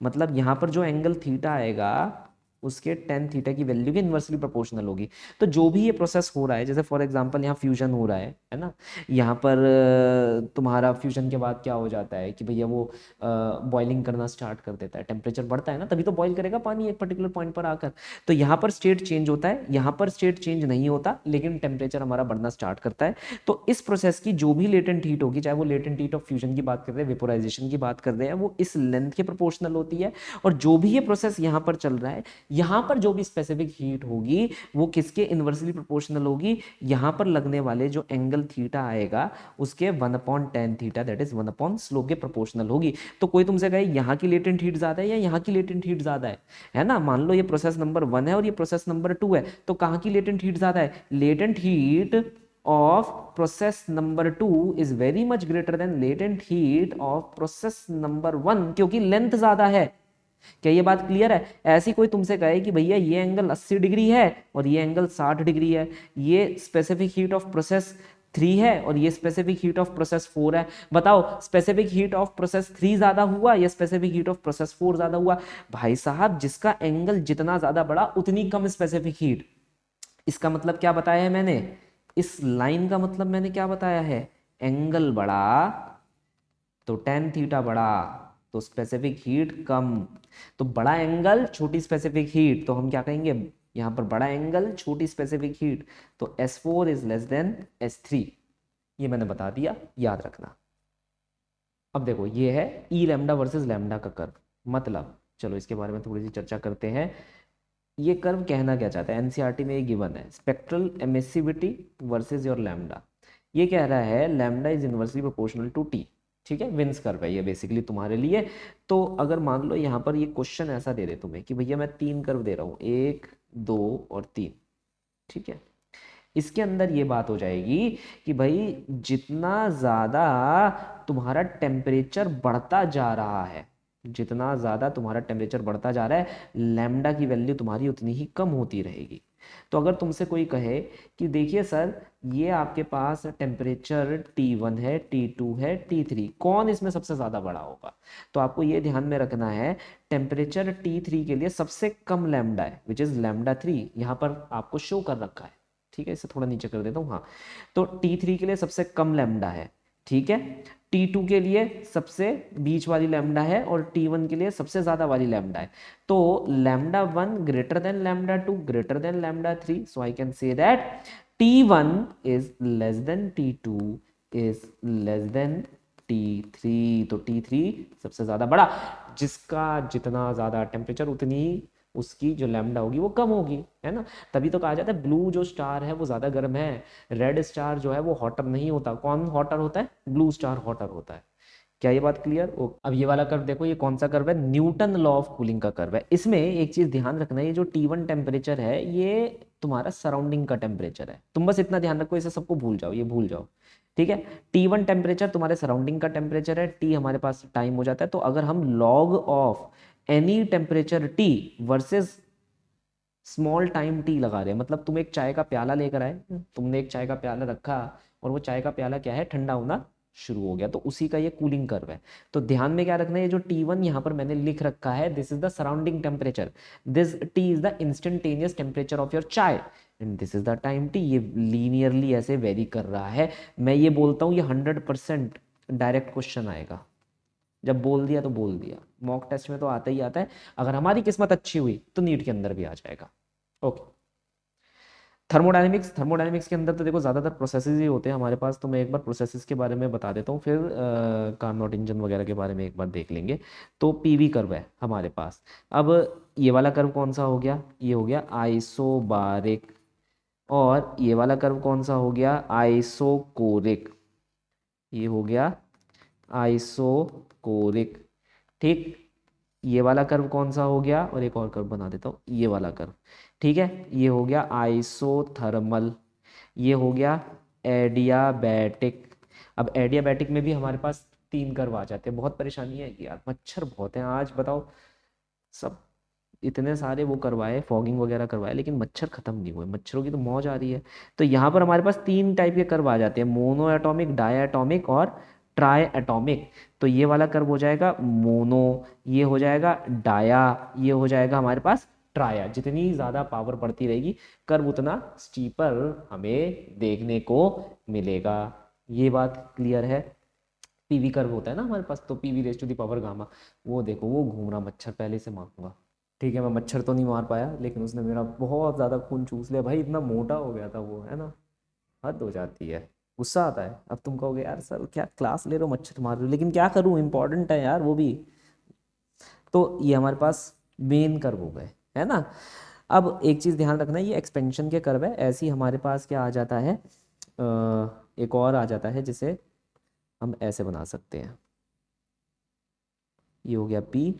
A: मतलब यहाँ पर जो एंगल थीटा आएगा उसके टेन थीटा की वैल्यू के इनवर्सली प्रोपोर्शनल होगी। तो जो भी ये प्रोसेस हो रहा है, जैसे फॉर एग्जांपल यहाँ फ्यूजन हो रहा है ना, यहाँ पर तुम्हारा फ्यूजन के बाद क्या हो जाता है कि भैया वो बॉइलिंग करना स्टार्ट कर देता है, टेम्परेचर बढ़ता है ना, तभी तो बॉइल करेगा पानी एक पर्टिकुलर पॉइंट पर आकर। तो यहाँ पर स्टेट चेंज होता है, यहाँ पर स्टेट चेंज नहीं होता, लेकिन टेम्परेचर हमारा बढ़ना स्टार्ट करता है। तो इस प्रोसेस की जो भी लेटेंट हीट होगी, चाहे वो लेटेंट हीट ऑफ फ्यूजन की बात कर रहे हैं, वेपोराइजेशन की बात कर रहे हैं, वो इस लेंथ के प्रोपोर्शनल होती है। और जो भी ये प्रोसेस यहाँ पर चल रहा है, यहाँ पर जो भी स्पेसिफिक हीट होगी वो किसके इनवर्सली प्रोपोर्शनल होगी, यहाँ पर लगने वाले जो एंगल थीटा आएगा उसके 1/tan theta, that is 1 slope के प्रोपोर्शनल होगी। तो कोई तुमसे कहे यहाँ की लेटेंट हीट ज्यादा है या यहाँ की लेटेंट हीट ज्यादा है ना, मान लो ये प्रोसेस नंबर 1 है और ये प्रोसेस नंबर 2 है, तो कहाँ की लेटेंट हीट ज्यादा है, latent heat of process number 2 is very much greater than latent heat of process number 1, क्योंकि लेंथ ज्यादा है। क्या ये बात क्लियर है? ऐसी कोई तुमसे कहे कि भैया ये एंगल 80 डिग्री है और ये एंगल 60 डिग्री है, ये स्पेसिफिक हीट ऑफ प्रोसेस 3 है और ये स्पेसिफिक हीट ऑफ प्रोसेस 4 है, बताओ स्पेसिफिक हीट ऑफ प्रोसेस 3 ज्यादा हुआ या स्पेसिफिक हीट ऑफ प्रोसेस 4 ज्यादा हुआ? भाई साहब, जिसका एंगल जितना ज्यादा बढ़ा उतनी कम स्पेसिफिक हीट। इसका मतलब क्या बताया है मैंने, इस लाइन का मतलब मैंने क्या बताया है, एंगल बढ़ा तो टेन थीटा बढ़ा तो स्पेसिफिक हीट कम। तो बड़ा एंगल छोटी स्पेसिफिक हीट, तो हम क्या कहेंगे यहां पर, बड़ा एंगल छोटी स्पेसिफिक हीट, तो S4 is less than S3। ये मैंने बता दिया, याद रखना। अब देखो ये है ई लैम्डा वर्सेस लैम्डा का कर्व। मतलब चलो इसके बारे में थोड़ी सी चर्चा करते हैं। ये कर्व कहना क्या चाहता है, एनसीईआरटी में ये गिवन है, spectral emissivity versus your lambda. ये कह रहा है lambda is inversely proportional to T. ठीक है, विन्स कर्व है ये बेसिकली तुम्हारे लिए। तो अगर मान लो यहाँ पर ये क्वेश्चन ऐसा दे रहे तुम्हें कि भैया मैं 3 कर्व दे रहा हूँ, 1 2 और 3, ठीक है, इसके अंदर ये बात हो जाएगी कि भाई जितना ज्यादा तुम्हारा टेम्परेचर बढ़ता जा रहा है, जितना ज्यादा तुम्हारा टेम्परेचर बढ़ता जा रहा है, लैम्डा की वैल्यू तुम्हारी उतनी ही कम होती रहेगी। तो अगर तुमसे कोई कहे कि देखिए सर ये आपके पास टेम्परेचर T1 है, T2 है, T3, कौन इसमें सबसे ज्यादा बड़ा होगा, तो आपको ये ध्यान में रखना है टेम्परेचर T3 के लिए सबसे कम लैम्डा है, विच इज लैम्डा 3, यहाँ पर आपको शो कर रखा है। ठीक है, इसे थोड़ा नीचे कर देता हूँ, हाँ। तो T3 के लिए सबसे कम लैम्डा है, ठीक है, T2 के लिए सबसे बीच वाली लैम्डा है और T1 के लिए सबसे ज्यादा वाली लैम्डा है। तो lambda 1 greater than lambda 2 greater than lambda 3, so I can say that T1 is less than T2 is less than T3। तो T3 सबसे ज्यादा बड़ा, जिसका जितना ज्यादा टेम्परेचर उतनी उसकी जो लैम्डा होगी वो कम होगी, है ना। तभी तो कहा जाता है ब्लू जो स्टार है वो ज्यादा गर्म है, रेड स्टार जो है वो हॉटर नहीं होता। कौन हॉटर होता है, ब्लू स्टार हॉटर होता है। क्या ये बात क्लियर? अब ये वाला कर्व देखो, ये कौन सा कर्व है, न्यूटन लॉ ऑफ कूलिंग का कर्व है। इसमें एक चीज ध्यान रखना है, ये जो T1 टेम्परेचर है ये तुम्हारा सराउंडिंग का टेम्परेचर है। तुम बस इतना ध्यान रखो, इसे सबको भूल जाओ, ये भूल जाओ, ठीक है। T1 टेम्परेचर तुम्हारे सराउंडिंग का टेम्परेचर है, T हमारे पास टाइम हो जाता है। तो अगर हम log of any temperature T versus small time T लगा रहे हैं, मतलब तुम एक चाय का प्याला लेकर आए, तुमने एक चाय का प्याला रखा और वो चाय का प्याला क्या है, ठंडा होना शुरू हो गया, तो उसी का ये कूलिंग कर्व है। तो ध्यान में क्या रखना है, ये जो T1 यहाँ पर मैंने लिख रखा है, this is the surrounding temperature, this T is the instantaneous temperature of your chai and this is the time T। ये लीनियरली ऐसे वेरी कर रहा है। मैं ये बोलता हूँ ये 100% डायरेक्ट क्वेश्चन आएगा, जब बोल दिया तो बोल दिया, मॉक टेस्ट में तो आता ही आता है। अगर हमारी किस्मत अच्छी हुई तो नीट के अंदर भी आ जाएगा। Okay, thermodynamics. थर्मोडायनेमिक्स के अंदर तो देखो ज़्यादातर प्रोसेसेस ही होते हैं हमारे पास, तो मैं एक बार प्रोसेसेस के बारे में बता देता हूँ, फिर कार्नोट इंजन वगैरह के बारे में एक बार देख लेंगे। तो पीवी कर्व है हमारे पास। अब ये वाला कर्व कौन सा हो गया, ये हो गया आइसोबारिक, और ये वाला कर्व कौन सा हो गया, आइसोकोरिक, ये हो गया आइसोकोरिक, ठीक। ये वाला कर्व कौन सा हो गया, और एक और कर्व बना देता हूँ, ये वाला कर्व, ठीक है, ये हो गया आइसोथर्मल, ये हो गया एडियाबैटिक। अब एडियाबैटिक में भी हमारे पास 3 कर्व आ जाते हैं। बहुत परेशानी है कि यार मच्छर बहुत हैं आज, बताओ सब इतने सारे वो करवाए, फॉगिंग वगैरह करवाए, लेकिन मच्छर खत्म नहीं हुए, मच्छरों की तो मौज आ रही है। तो यहाँ पर हमारे पास तीन टाइप के कर्व आ जाते हैं, मोनो एटॉमिक, डाई एटॉमिक और ट्राई एटॉमिक। तो ये वाला कर्व हो जाएगा मोनो, ये हो जाएगा डाया, ये हो जाएगा हमारे पास ट्राया। जितनी ज़्यादा पावर बढ़ती रहेगी कर्व उतना स्टीपर हमें देखने को मिलेगा। ये बात क्लियर है। पीवी कर्व होता है ना हमारे पास, तो PV raise to the power gamma, वो देखो वो घूम रहा मच्छर, पहले से मारूंगा। ठीक है, मैं मच्छर तो नहीं मार पाया, लेकिन उसने मेरा बहुत ज़्यादा खून चूस लिया भाई, इतना मोटा हो गया था वो, है ना। हद हो जाती है, गुस्सा आता है। अब तुम कहोगे यार सर क्या क्लास ले रहे हो, मच्छर मार रहे हो, लेकिन क्या करूँ, इंपॉर्टेंट है यार वो भी। तो ये हमारे पास मेन कर्व हो गए, है ना। अब एक चीज़ ध्यान रखना, ये एक्सपेंशन के कर्व है। ऐसे ही हमारे पास क्या आ जाता है, एक और आ जाता है जिसे हम ऐसे बना सकते हैं। ये हो गया P,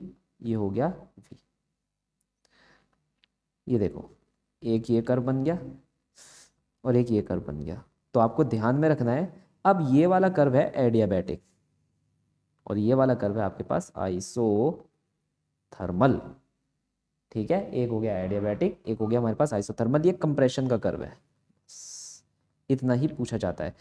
A: ये हो गया V। ये देखो, एक ये कर्व बन गया और एक ये कर्व बन गया। तो आपको ध्यान में रखना है, अब ये वाला कर्व है एडियाबैटिक और ये वाला कर्व है आपके पास आइसोथर्मल। ठीक है, एक हो गया एडियाबैटिक, एक हो गया हमारे पास आइसोथर्मल। ये कंप्रेशन का कर्व है, इतना ही पूछा जाता है।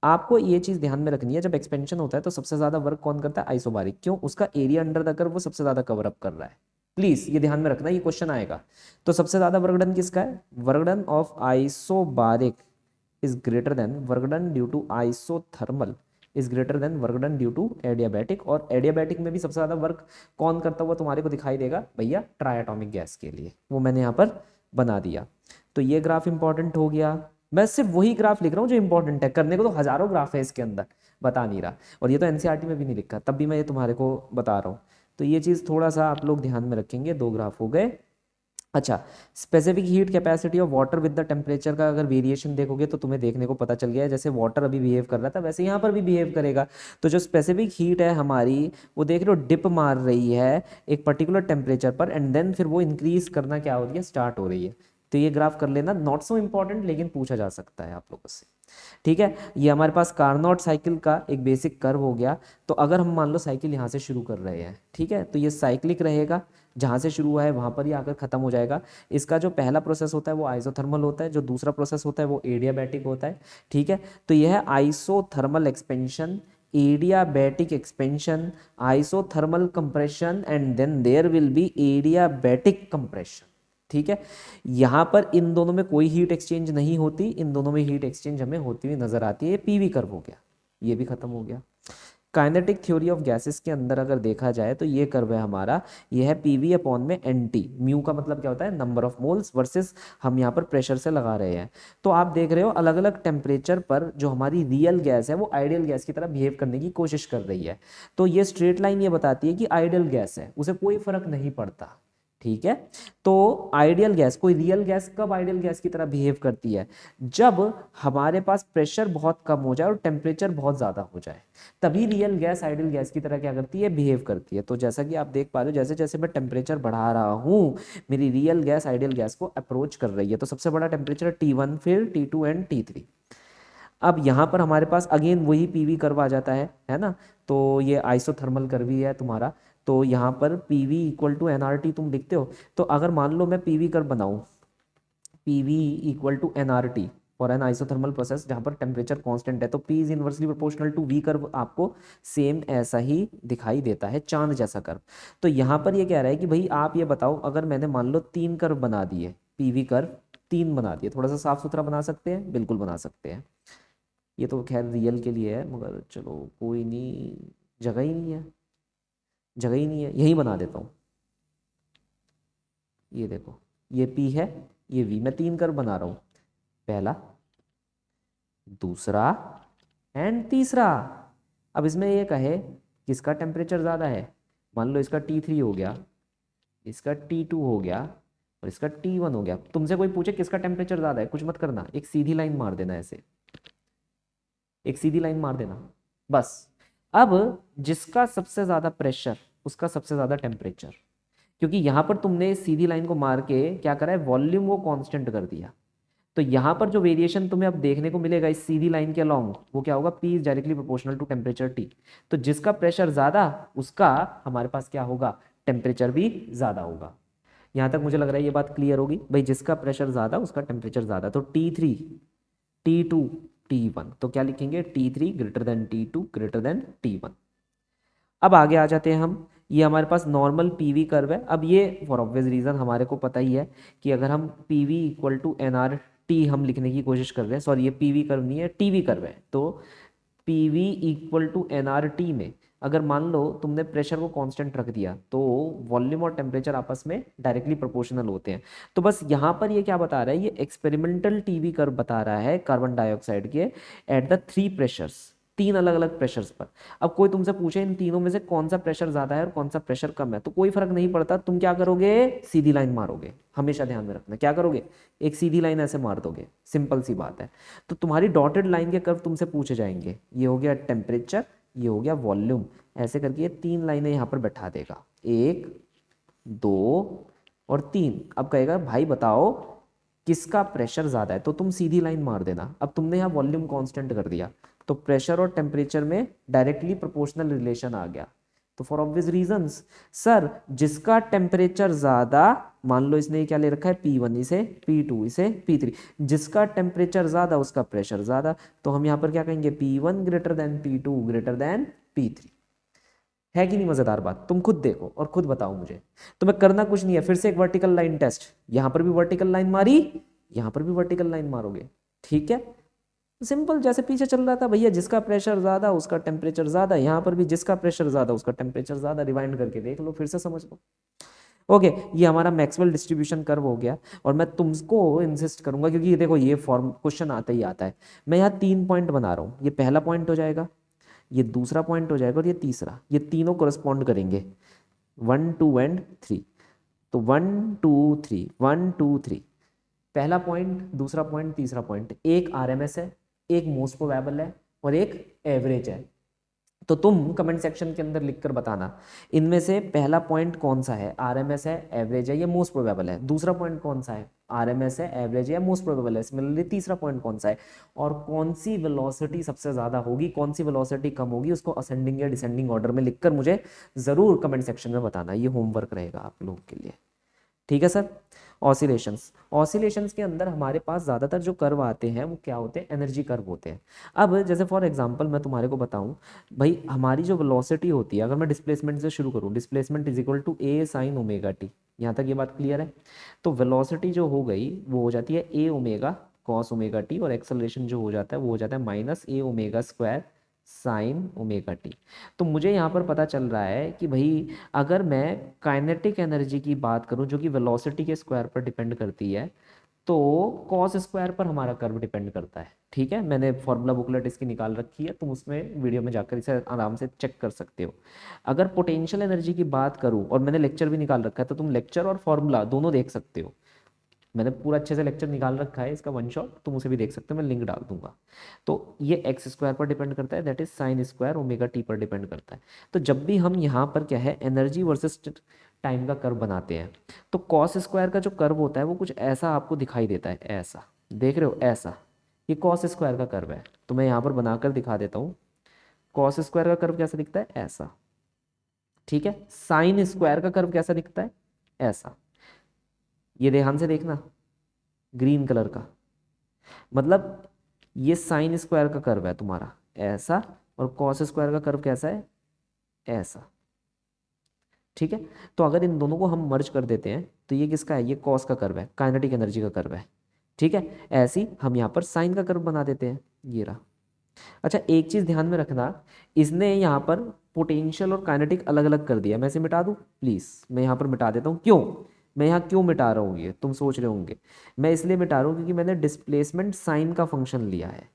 A: आपको ये चीज ध्यान में रखनी है, जब एक्सपेंशन होता है तो सबसे ज्यादा वर्क कौन करता है, आइसोबारिक। क्यों, उसका एरिया अंडर द कर्व वो सबसे ज्यादा कवर अप कर रहा है। प्लीज ये ध्यान में रखना, ये क्वेश्चन आएगा। तो सबसे ज्यादा वर्क डन किसका है, work done of isobaric is greater than work done due to isothermal is greater than work done due to adiabatic. और एडियाबैटिक में भी सबसे ज्यादा वर्क कौन करता हुआ तुम्हारे को दिखाई देगा भैया, ट्राइएटॉमिक गैस के लिए, वो मैंने यहाँ पर बना दिया। तो ये ग्राफ इंपॉर्टेंट हो गया। मैं सिर्फ वही ग्राफ लिख रहा हूँ जो इंपॉर्टेंट है, करने को तो हजारों ग्राफ है इसके अंदर, बता नहीं रहा। और ये तो एनसीईआरटी में भी नहीं लिखा, तब भी मैं ये तुम्हारे को बता रहा हूँ। तो ये चीज़ थोड़ा सा आप लोग ध्यान में रखेंगे। दो ग्राफ हो गए। अच्छा, specific heat capacity of water with the temperature का अगर वेरिएशन देखोगे तो तुम्हें देखने को पता चल गया है, जैसे वाटर अभी बिहेव कर रहा था वैसे यहाँ पर भी बिहेव करेगा। तो जो स्पेसिफिक हीट है हमारी, वो देख रहे हो डिप मार रही है एक पर्टिकुलर टेम्परेचर पर, एंड देन फिर वो इंक्रीज करना क्या हो रही है, स्टार्ट हो रही है। तो ये ग्राफ कर लेना, नॉट सो इंपॉर्टेंट लेकिन पूछा जा सकता है आप लोगों से। ठीक है, ये हमारे पास कार्नोट साइकिल का एक बेसिक कर्व हो गया। तो अगर हम मान लो साइकिल यहाँ से शुरू कर रहे हैं, ठीक है, तो ये साइक्लिक रहेगा, जहाँ से शुरू हुआ है वहाँ पर ही आकर ख़त्म हो जाएगा। इसका जो पहला प्रोसेस होता है वो आइसोथर्मल होता है, जो दूसरा प्रोसेस होता है वो एडियाबैटिक होता है। ठीक है, तो यह है isothermal expansion, adiabatic expansion, isothermal compression, and then there will be adiabatic compression. ठीक है, यहाँ पर इन दोनों में कोई हीट एक्सचेंज नहीं होती, इन दोनों में हीट एक्सचेंज हमें होती हुई नजर आती है। ये पीवी कर्व हो गया, ये भी खत्म हो गया। काइनेटिक थ्योरी ऑफ गैसेस के अंदर अगर देखा जाए तो ये कर्व है हमारा, ये है पीवी अपॉन में एनटी। म्यू का मतलब क्या होता है, नंबर ऑफ मोल्स, वर्सेस हम यहाँ पर प्रेशर से लगा रहे हैं। तो आप देख रहे हो अलग अलग टेम्परेचर पर जो हमारी रियल गैस है वो आइडियल गैस की तरह बिहेव करने की कोशिश कर रही है। तो ये स्ट्रेट लाइन ये बताती है कि आइडियल गैस है, उसे कोई फर्क नहीं पड़ता। ठीक है, तो आइडियल गैस, कोई रियल गैस कब आइडियल गैस की तरह बिहेव करती है, जब हमारे पास प्रेशर बहुत कम हो जाए और टेम्परेचर बहुत ज़्यादा हो जाए, तभी रियल गैस आइडियल गैस की तरह क्या करती है, बिहेव करती है। तो जैसा कि आप देख पा रहे हो, जैसे जैसे मैं टेम्परेचर बढ़ा रहा हूँ मेरी रियल गैस आइडियल गैस को अप्रोच कर रही है। तो सबसे बड़ा टेम्परेचर T1, फिर T2 एंड T3। अब यहाँ पर हमारे पास अगेन वही पीवी कर्व आ जाता है ना। तो ये आइसोथर्मल कर्व ही है तुम्हारा। तो यहाँ पर पीवी इक्वल टू एनआरटी तुम लिखते हो। तो अगर मान लो मैं पीवी कर्व बनाऊँ, PV equal to NRT for an isothermal process जहाँ पर टेम्परेचर कांस्टेंट है, तो P is inversely proportional to V curve आपको सेम ऐसा ही दिखाई देता है, चांद जैसा कर्व। तो यहाँ पर ये कह रहा है कि भाई आप ये बताओ, अगर मैंने मान लो तीन कर्व बना दिए, पीवी कर्व तीन बना दिए, थोड़ा सा साफ सुथरा बना सकते हैं, बिल्कुल बना सकते हैं। ये तो खैर रियल के लिए है, मगर चलो कोई नहीं, जगह ही नहीं है, जगह ही नहीं है, यही बना देता हूँ। ये देखो, ये पी है, ये वी, मैं तीन कर्व बना रहा हूँ, पहला, दूसरा एंड तीसरा। अब इसमें ये कहे किसका टेम्परेचर ज़्यादा है, मान लो इसका T3 हो गया, इसका T2 हो गया और इसका T1 हो गया। तुमसे कोई पूछे किसका टेम्परेचर ज़्यादा है, कुछ मत करना, एक सीधी लाइन मार देना, ऐसे एक सीधी लाइन मार देना बस। अब जिसका सबसे ज़्यादा प्रेशर उसका सबसे ज़्यादा टेम्परेचर, क्योंकि यहाँ पर तुमने सीधी लाइन को मार के क्या करा है, वॉल्यूम को कांस्टेंट कर दिया। तो यहाँ पर जो वेरिएशन तुम्हें अब देखने को मिलेगा इस सीधी लाइन के अलोंग, वो क्या होगा, P is directly proportional to temperature T। तो जिसका प्रेशर ज़्यादा उसका हमारे पास क्या होगा, टेम्परेचर भी ज़्यादा होगा। यहाँ तक मुझे लग रहा है ये बात क्लियर होगी भाई, जिसका प्रेशर ज़्यादा उसका टेम्परेचर ज़्यादा। तो T3 T2 T1, तो क्या लिखेंगे, T3 greater than T2 greater than T1। अब आगे आ जाते हैं हम, ये हमारे पास नॉर्मल पीवी कर्व है। अब ये फॉर ऑब्वियस रीजन हमारे को पता ही है कि अगर हम PV equal to NR T हम लिखने की कोशिश कर रहे हैं, सॉरी ये पीवी कर्व नहीं है, टीवी कर्व है, तो PV equal to NR T में अगर मान लो तुमने प्रेशर को कांस्टेंट रख दिया तो वॉल्यूम और टेम्परेचर आपस में डायरेक्टली प्रोपोर्शनल होते हैं। तो बस यहाँ पर ये क्या बता रहा है, ये एक्सपेरिमेंटल टीवी कर्व बता रहा है कार्बन डाइऑक्साइड के एट द 3 प्रेशर्स, 3 अलग अलग प्रेशर्स पर। अब कोई तुमसे पूछे इन तीनों में से कौन सा प्रेशर ज्यादा है और कौन सा प्रेशर कम है, तो कोई फर्क नहीं पड़ता, तुम क्या करोगे, सीधी लाइन मारोगे। हमेशा ध्यान में रखना, क्या करोगे, एक सीधी लाइन ऐसे मार दोगे, सिंपल सी बात है। तो तुम्हारी डॉटेड लाइन के कर्व तुमसे पूछे जाएंगे, ये हो गया टेम्परेचर, ये हो गया वॉल्यूम, ऐसे करके ये 3 लाइनें यहाँ पर बैठा देगा, 1 2 और 3। अब कहेगा भाई बताओ किसका प्रेशर ज्यादा है, तो तुम सीधी लाइन मार देना। अब तुमने यहाँ वॉल्यूम कांस्टेंट कर दिया, तो प्रेशर और टेम्परेचर में डायरेक्टली प्रोपोर्शनल रिलेशन आ गया। तो फॉर ऑब्वियस रीजंस सर जिसका टेम्परेचर ज्यादा, मान लो इसने क्या ले रखा है P1, इसे P2, इसे P3, जिसका टेम्परेचर ज्यादा उसका प्रेशर ज्यादा। तो हम यहाँ पर क्या कहेंगे, P1 greater than P2 greater than P3। है कि नहीं मजेदार बात, तुम खुद देखो और खुद बताओ मुझे। तुम्हें करना कुछ नहीं है, फिर से एक वर्टिकल लाइन टेस्ट, यहां पर भी वर्टिकल लाइन मारी, यहां पर भी वर्टिकल लाइन मारोगे, ठीक है, सिंपल जैसे पीछे चल रहा था भैया, जिसका प्रेशर ज्यादा उसका टेम्परेचर ज्यादा, यहाँ पर भी जिसका प्रेशर ज्यादा उसका टेम्परेचर ज्यादा, रिवाइंड करके देख लो, फिर से समझ लो। ओके ये हमारा मैक्सवेल डिस्ट्रीब्यूशन कर्व हो गया। और मैं तुमको इंसिस्ट करूंगा, क्योंकि ये देखो ये फॉर्म क्वेश्चन आता ही आता है, मैं यहाँ 3 पॉइंट बना रहा हूँ, ये पहला पॉइंट हो जाएगा, ये दूसरा पॉइंट हो जाएगा और ये तीसरा, ये तीनों कोरस्पॉन्ड करेंगे 1 2 एंड 3। तो 1 2 3 1 2 3, पहला पॉइंट, दूसरा पॉइंट, तीसरा पॉइंट, एक आरएमएस है, एक मोस्ट प्रोबेबल है और एक एवरेज है। तो तुम कमेंट सेक्शन के अंदर लिखकर बताना इनमें से पहला पॉइंट कौन सा है, आरएमएस है, एवरेज है या मोस्ट प्रोबेबल है। दूसरा पॉइंट कौन सा है, आरएमएस है, एवरेज है या मोस्ट प्रोबेबल है। सिमिलरली तीसरा पॉइंट कौन सा है, और कौन सी वेलोसिटी सबसे ज्यादा होगी, कौन सी वेलोसिटी कम होगी, उसको असेंडिंग या डिसेंडिंग ऑर्डर में लिखकर मुझे जरूर कमेंट सेक्शन में बताना। ये होमवर्क रहेगा आप लोगों के लिए, ठीक है सर। ऑसिलेशंस, ऑसिलेशंस के अंदर हमारे पास ज़्यादातर जो कर्व आते हैं वो क्या होते हैं, एनर्जी कर्व होते हैं। अब जैसे फॉर एग्जांपल मैं तुम्हारे को बताऊं भाई, हमारी जो वेलोसिटी होती है, अगर मैं डिस्प्लेसमेंट से शुरू करूं, displacement is equal to A sine omega T, यहाँ तक ये बात क्लियर है। तो वेलोसिटी जो हो गई वो हो जाती है A omega cos omega T, और एक्सेलरेशन जो हो जाता है वो हो जाता है minus A omega square sine omega T. तो मुझे यहाँ पर पता चल रहा है कि भाई अगर मैं काइनेटिक एनर्जी की बात करूँ जो कि वेलोसिटी के स्क्वायर पर डिपेंड करती है, तो कॉस स्क्वायर पर हमारा कर्व डिपेंड करता है, ठीक है। मैंने फॉर्मूला बुकलेट इसकी निकाल रखी है, तुम उसमें वीडियो में जाकर इसे आराम से चेक कर सकते हो। अगर पोटेंशियल एनर्जी की बात करूँ, और मैंने लेक्चर भी निकाल रखा है, तो तुम लेक्चर और फॉर्मूला दोनों देख सकते हो। मैंने पूरा अच्छे से लेक्चर निकाल रखा है इसका 1 शॉट, तुम उसे भी देख सकते हो, मैं लिंक डाल दूंगा। तो ये एक्स स्क्वायर पर डिपेंड करता है, that is sine square omega T पर डिपेंड करता है। तो जब भी हम यहाँ पर क्या है, एनर्जी वर्सेस टाइम का कर्व बनाते हैं, तो कॉस स्क्वायर का जो कर्व होता है वो कुछ ऐसा आपको दिखाई देता है, ऐसा देख रहे हो, ऐसा, ये कॉस स्क्वायर का कर्व है। तो मैं यहाँ पर बनाकर दिखा देता हूँ, कॉस स्क्वायर का कर्व कैसा दिखता है, ऐसा, ठीक है। साइन स्क्वायर का कर्व कैसा दिखता है, ऐसा, ये ध्यान से देखना, ग्रीन कलर का, मतलब ये साइन स्क्वायर का कर्व है तुम्हारा ऐसा, और कॉस स्क्वायर का कर्व कैसा है, ऐसा, ठीक है। तो अगर इन दोनों को हम मर्ज कर देते हैं तो ये किसका है, ये कॉस का कर्व है, काइनेटिक एनर्जी का कर्व है, ठीक है। ऐसे ही हम यहाँ पर साइन का कर्व बना देते हैं, ये रहा। अच्छा एक चीज ध्यान में रखना, इसने यहाँ पर पोटेंशियल और काइनेटिक अलग अलग कर दिया, मैं इसे मिटा दूं प्लीज, मैं यहाँ पर मिटा देता हूँ। क्यों, मैं यहाँ क्यों मिटा रहा हूँ, ये तुम सोच रहे होंगे, मैं इसलिए मिटा रहा हूँ क्योंकि मैंने डिस्प्लेसमेंट साइन का फंक्शन लिया है।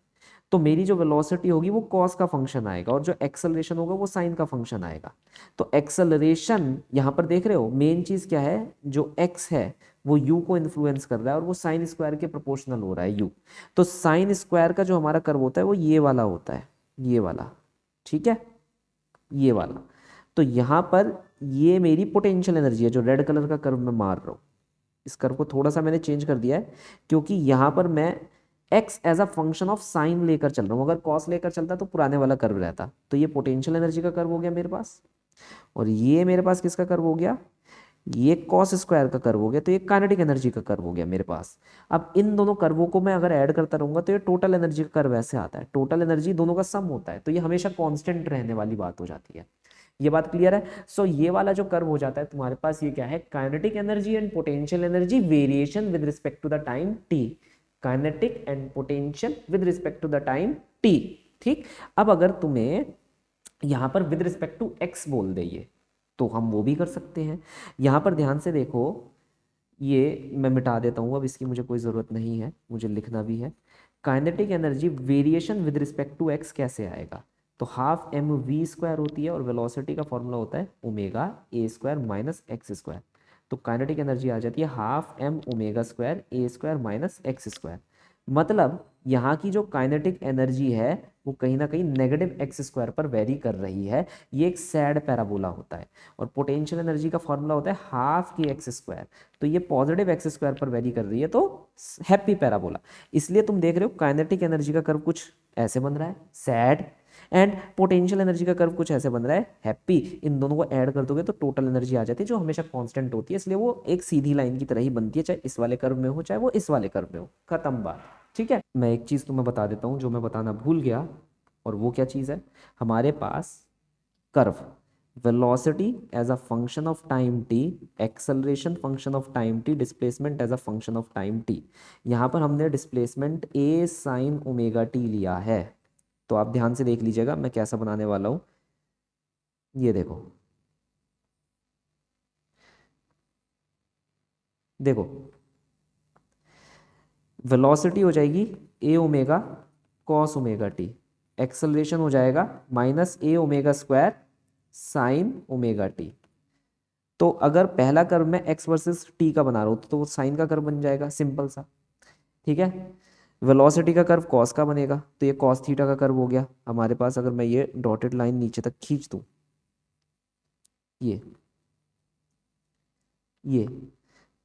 A: तो मेरी जो वेलोसिटी होगी वो कॉस का फंक्शन आएगा, और जो एक्सेलरेशन होगा वो साइन का फंक्शन आएगा। तो एक्सेलरेशन यहाँ पर देख रहे हो, मेन चीज क्या है, जो एक्स है वो यू को इन्फ्लुएंस कर रहा है, और वो साइन स्क्वायर के प्रोपोर्शनल हो रहा है यू। तो साइन स्क्वायर का जो हमारा कर्व होता है वो ये वाला होता है, ये वाला, ठीक है, ये वाला। तो यहाँ पर ये मेरी पोटेंशियल एनर्जी है, जो रेड कलर का कर्व मैं मार रहा हूँ। इस कर्व को थोड़ा सा मैंने चेंज कर दिया है, क्योंकि यहाँ पर मैं x as a function of sine लेकर चल रहा हूँ। अगर कॉस लेकर चलता तो पुराने वाला कर्व रहता। तो ये पोटेंशियल एनर्जी का कर्व हो गया मेरे पास, और ये मेरे पास किसका कर्व हो गया, ये कॉस स्क्वायर का कर्व हो गया, तो ये काइनेटिक एनर्जी का कर्व हो गया मेरे पास। अब इन दोनों कर्वों को मैं अगर ऐड करता रहूंगा तो ये टोटल एनर्जी का कर्व ऐसे आता है, टोटल एनर्जी दोनों का सम होता है, तो ये हमेशा कांस्टेंट रहने वाली बात हो जाती है। ये बात क्लियर है? सो ये वाला जो कर्व हो जाता है तुम्हारे पास, ये क्या है, kinetic energy and potential energy variation with respect to the time T, kinetic and potential with respect to the time T. ठीक, अब अगर तुम्हें यहां पर विद रिस्पेक्ट टू एक्स बोल दे ये, तो हम वो भी कर सकते हैं। यहां पर ध्यान से देखो, ये मैं मिटा देता हूँ, अब इसकी मुझे कोई ज़रूरत नहीं है, मुझे लिखना भी है। Kinetic energy variation with respect to X कैसे आएगा, तो हाफ एम वी स्क्वायर होती है और वेलोसिटी का फॉर्मूला होता है omega A square minus X square. तो काइनेटिक एनर्जी आ जाती है हाफ एम ओमेगा स्क्वायर ए स्क्वायर माइनस एक्स स्क्वायर। मतलब यहाँ की जो काइनेटिक एनर्जी है वो कहीं ना कहीं नेगेटिव एक्स स्क्वायर पर वेरी कर रही है, ये एक सैड पैराबोला होता है। और पोटेंशियल एनर्जी का फॉर्मूला होता है हाफ के एक्स स्क्वायर, तो ये पॉजिटिव एक्स स्क्वायर पर वेरी कर रही है, तो हैप्पी पैराबोला। इसलिए तुम देख रहे हो काइनेटिक एनर्जी का कर्व कुछ ऐसे बन रहा है सैड, एंड पोटेंशियल एनर्जी का कर्व कुछ ऐसे बन रहा है हैप्पी। इन दोनों को ऐड कर दोगे तो टोटल एनर्जी आ जाती है जो हमेशा कांस्टेंट होती है, इसलिए वो एक सीधी लाइन की तरह ही बनती है, चाहे इस वाले कर्व में हो चाहे वो इस वाले कर्व में हो, खत्म बात। ठीक है, मैं एक चीज़ तुम्हें बता देता हूँ जो मैं बताना भूल गया, और वो क्या चीज़ है, हमारे पास curve velocity as a function of time t, acceleration function of time t, displacement as a function of time t। यहाँ पर हमने displacement a sin omega t लिया है, तो आप ध्यान से देख लीजिएगा मैं कैसा बनाने वाला हूँ। ये देखो, देखो वेलोसिटी हो जाएगी a omega cos omega T, acceleration हो जाएगा minus a omega square sine omega T. तो अगर पहला कर्व मैं x वर्सेस t का बना रहा हूँ तो वो साइन का कर्व बन जाएगा, सिंपल सा। ठीक है, वेलोसिटी का कर्व कॉस का बनेगा, तो ये कॉस थीटा का कर्व हो गया हमारे पास। अगर मैं ये डॉटेड लाइन नीचे तक खींच दूँ, ये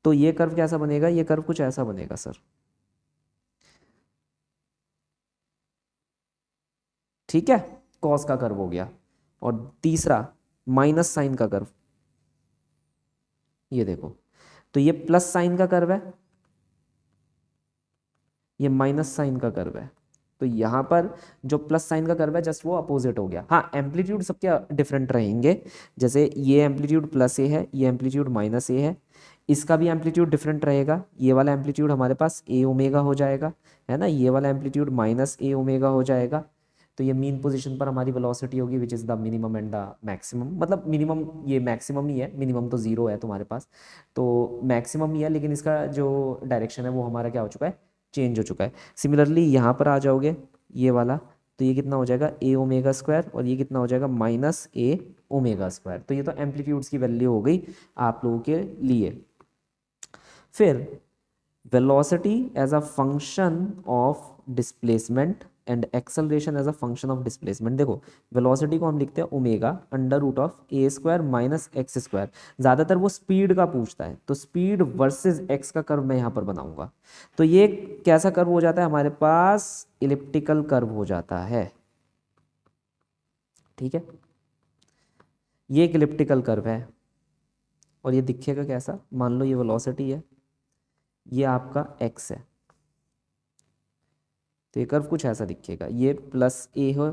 A: तो ये कर्व कैसा बनेगा, ये कर्व कुछ ऐसा बनेगा सर। ठीक है, कॉस का कर्व हो गया। और तीसरा माइनस साइन का कर्व, ये देखो, तो ये प्लस साइन का कर्व है, ये माइनस साइन का कर्व है। तो यहाँ पर जो प्लस साइन का कर्व है जस्ट वो अपोजिट हो गया। हाँ, एम्पलीट्यूड सबके डिफरेंट रहेंगे, जैसे ये एम्पलीट्यूड प्लस ए है, ये एम्पलीट्यूड माइनस ए है, इसका भी एम्पलीट्यूड डिफरेंट रहेगा। ये वाला एम्पलीट्यूड हमारे पास ए ओमेगा हो जाएगा, है ना, ये वाला एम्पलीट्यूड माइनस ए ओमेगा हो जाएगा। तो ये मीन पोजीशन पर हमारी वेलोसिटी होगी which is the minimum and the maximum, मतलब मिनिमम ये मैक्सिमम ही है, मिनिमम तो जीरो है तुम्हारे पास, तो मैक्सिमम ही है, लेकिन इसका जो डायरेक्शन है वो हमारा क्या हो चुका है, चेंज हो चुका है। सिमिलरली यहाँ पर आ जाओगे ये वाला, तो ये कितना हो जाएगा ए ओमेगा स्क्वायर, और ये कितना हो जाएगा माइनस ए ओमेगा स्क्वायर। तो ये तो एम्पलीट्यूड्स की वैल्यू हो गई आप लोगों के लिए। फिर velocity as a function of displacement and acceleration as a function of displacement. देखो, वेलोसिटी को हम लिखते हैं omega under root of A square minus X square. ज़्यादातर वो स्पीड का पूछता है, तो स्पीड वर्सेस एक्स का कर्व मैं यहाँ पर बनाऊंगा। तो ये कैसा कर्व हो जाता है हमारे पास, इलिप्टिकल कर्व हो जाता है। ठीक है, ये एक इलिप्टिकल कर्व है, और ये दिखेगा कैसा, मान लो ये वेलोसिटी है, ये आपका एक्स है, तो ये कर्व कुछ ऐसा दिखेगा, ये प्लस ए हो,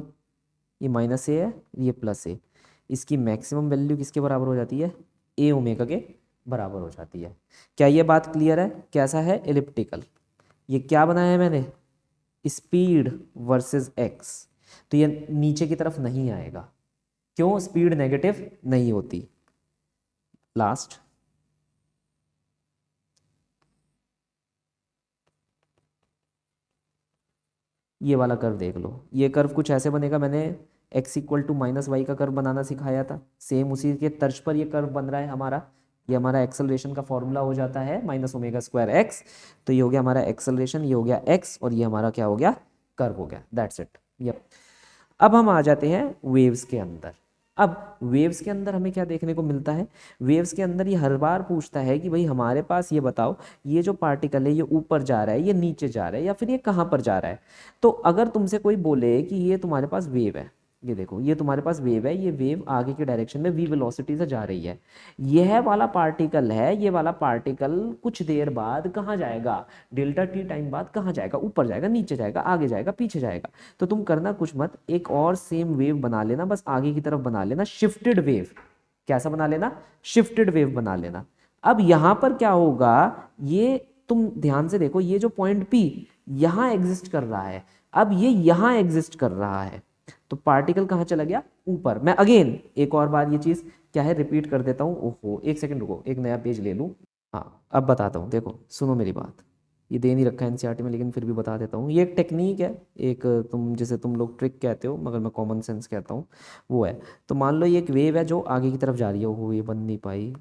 A: ये माइनस ए है, ये प्लस ए। इसकी मैक्सिमम वैल्यू किसके बराबर हो जाती है, ए ओमेगा के बराबर हो जाती है। क्या ये बात क्लियर है, कैसा है, एलिप्टिकल। ये क्या बनाया है मैंने, स्पीड वर्सेस एक्स, तो ये नीचे की तरफ नहीं आएगा, क्यों, स्पीड नेगेटिव नहीं होती। लास्ट, ये वाला कर्व देख लो, ये कर्व कुछ ऐसे बनेगा। मैंने x equal to minus Y का कर्व बनाना सिखाया था, सेम उसी के तर्ज पर ये कर्व बन रहा है हमारा। ये हमारा एक्सेलरेशन का फॉर्मूला हो जाता है माइनस ओमेगा स्क्वायर एक्स, तो ये हो गया हमारा एक्सेलरेशन, ये हो गया x, और ये हमारा क्या हो गया, कर्व हो गया, दैट्स इट। यप, अब हम आ जाते हैं वेव्स के अंदर। अब वेव्स के अंदर हमें क्या देखने को मिलता है, वेव्स के अंदर ये हर बार पूछता है कि भाई हमारे पास ये बताओ, ये जो पार्टिकल है ये ऊपर जा रहा है, ये नीचे जा रहा है, या फिर ये कहाँ पर जा रहा है। तो अगर तुमसे कोई बोले कि ये तुम्हारे पास वेव है, ये देखो, ये तुम्हारे पास वेव है, ये वेव आगे की डायरेक्शन में v वेलोसिटी से जा रही है। यह वाला पार्टिकल है, ये वाला पार्टिकल कुछ देर बाद कहाँ जाएगा, डेल्टा टी टाइम बाद कहाँ जाएगा, ऊपर जाएगा, नीचे जाएगा, आगे जाएगा, पीछे जाएगा। तो तुम करना कुछ मत, एक और सेम वेव बना लेना, बस आगे की तरफ बना लेना, शिफ्टेड वेव। कैसा बना लेना, शिफ्टेड वेव बना लेना। अब यहां पर क्या होगा, ये तुम ध्यान से देखो, ये जो पॉइंट P यहां एग्जिस्ट कर रहा है, अब ये यहां एग्जिस्ट कर रहा है, तो पार्टिकल कहाँ चला गया, ऊपर। मैं अगेन एक और बार ये चीज क्या है रिपीट कर देता हूँ। ओहो, एक सेकंड रुको, एक नया पेज ले लूँ। हाँ अब बताता हूँ, देखो सुनो मेरी बात, ये दे नहीं रखा है एनसीईआरटी में, लेकिन फिर भी बता देता हूँ। ये एक टेक्निक है, एक तुम जिसे तुम लोग ट्रिक कहते हो, मगर मैं कॉमन सेंस कहता हूँ, वो है। तो मान लो ये एक वेव है जो आगे की तरफ जा रही है। ओहो, ये बन नहीं पाई।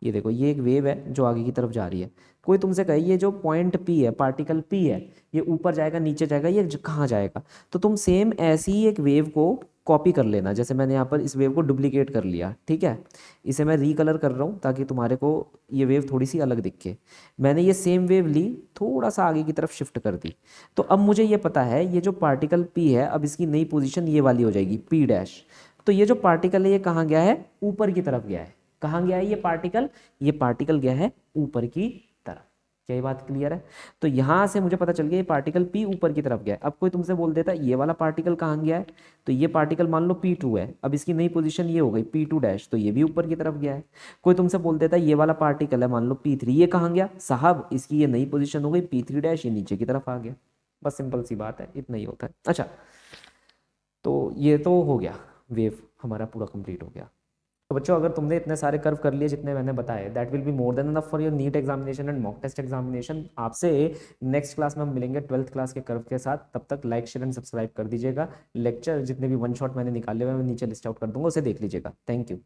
A: ये देखो, ये एक वेव है जो आगे की तरफ जा रही है। कोई तुमसे कहे ये जो पॉइंट P है, पार्टिकल P है, ये ऊपर जाएगा, नीचे जाएगा, ये कहाँ जाएगा, तो तुम सेम ऐसी ही एक वेव को कॉपी कर लेना। जैसे मैंने यहाँ पर इस वेव को डुप्लीकेट कर लिया, ठीक है, इसे मैं रीकलर कर रहा हूँ ताकि तुम्हारे को ये वेव थोड़ी सी अलग दिखे। मैंने ये सेम वेव ली, थोड़ा सा आगे की तरफ शिफ्ट कर दी। तो अब मुझे ये पता है ये जो पार्टिकल P है, अब इसकी नई पोजीशन ये वाली हो जाएगी P डैश। तो ये जो पार्टिकल है ये कहाँ गया है, ऊपर की तरफ गया है। कहाँ गया है ये पार्टिकल, ये पार्टिकल गया है ऊपर की तरफ। क्या ये बात क्लियर है। तो यहां से मुझे पता चल गया ये पार्टिकल P ऊपर की तरफ गया है। अब कोई तुमसे बोल देता है ये वाला पार्टिकल कहाँ गया है, तो ये पार्टिकल मान लो P2 है, अब इसकी नई पोजीशन ये हो गई P2 डैश, तो ये भी ऊपर की तरफ गया है। कोई तुमसे बोल देता है ये वाला पार्टिकल है मान लो P3, ये कहाँ गया साहब, इसकी ये नई पोजीशन हो गई P3 डैश, ये नीचे की तरफ आ गया। बस सिंपल सी बात है, इतना ही होता है। अच्छा, तो ये तो हो गया, वेव हमारा पूरा कंप्लीट हो गया। तो बच्चों, अगर तुमने इतने सारे कर्व कर लिए जितने मैंने बताए, that will be more than enough for your NEET examination and mock test examination. आपसे नेक्स्ट क्लास में हम मिलेंगे 12th क्लास के कर्व के साथ। तब तक लाइक शेयर एंड सब्सक्राइब कर दीजिएगा। लेक्चर जितने भी वन शॉट मैंने निकाले हुए मैं नीचे लिस्ट आउट कर दूंगा, उसे देख लीजिएगा। Thank you.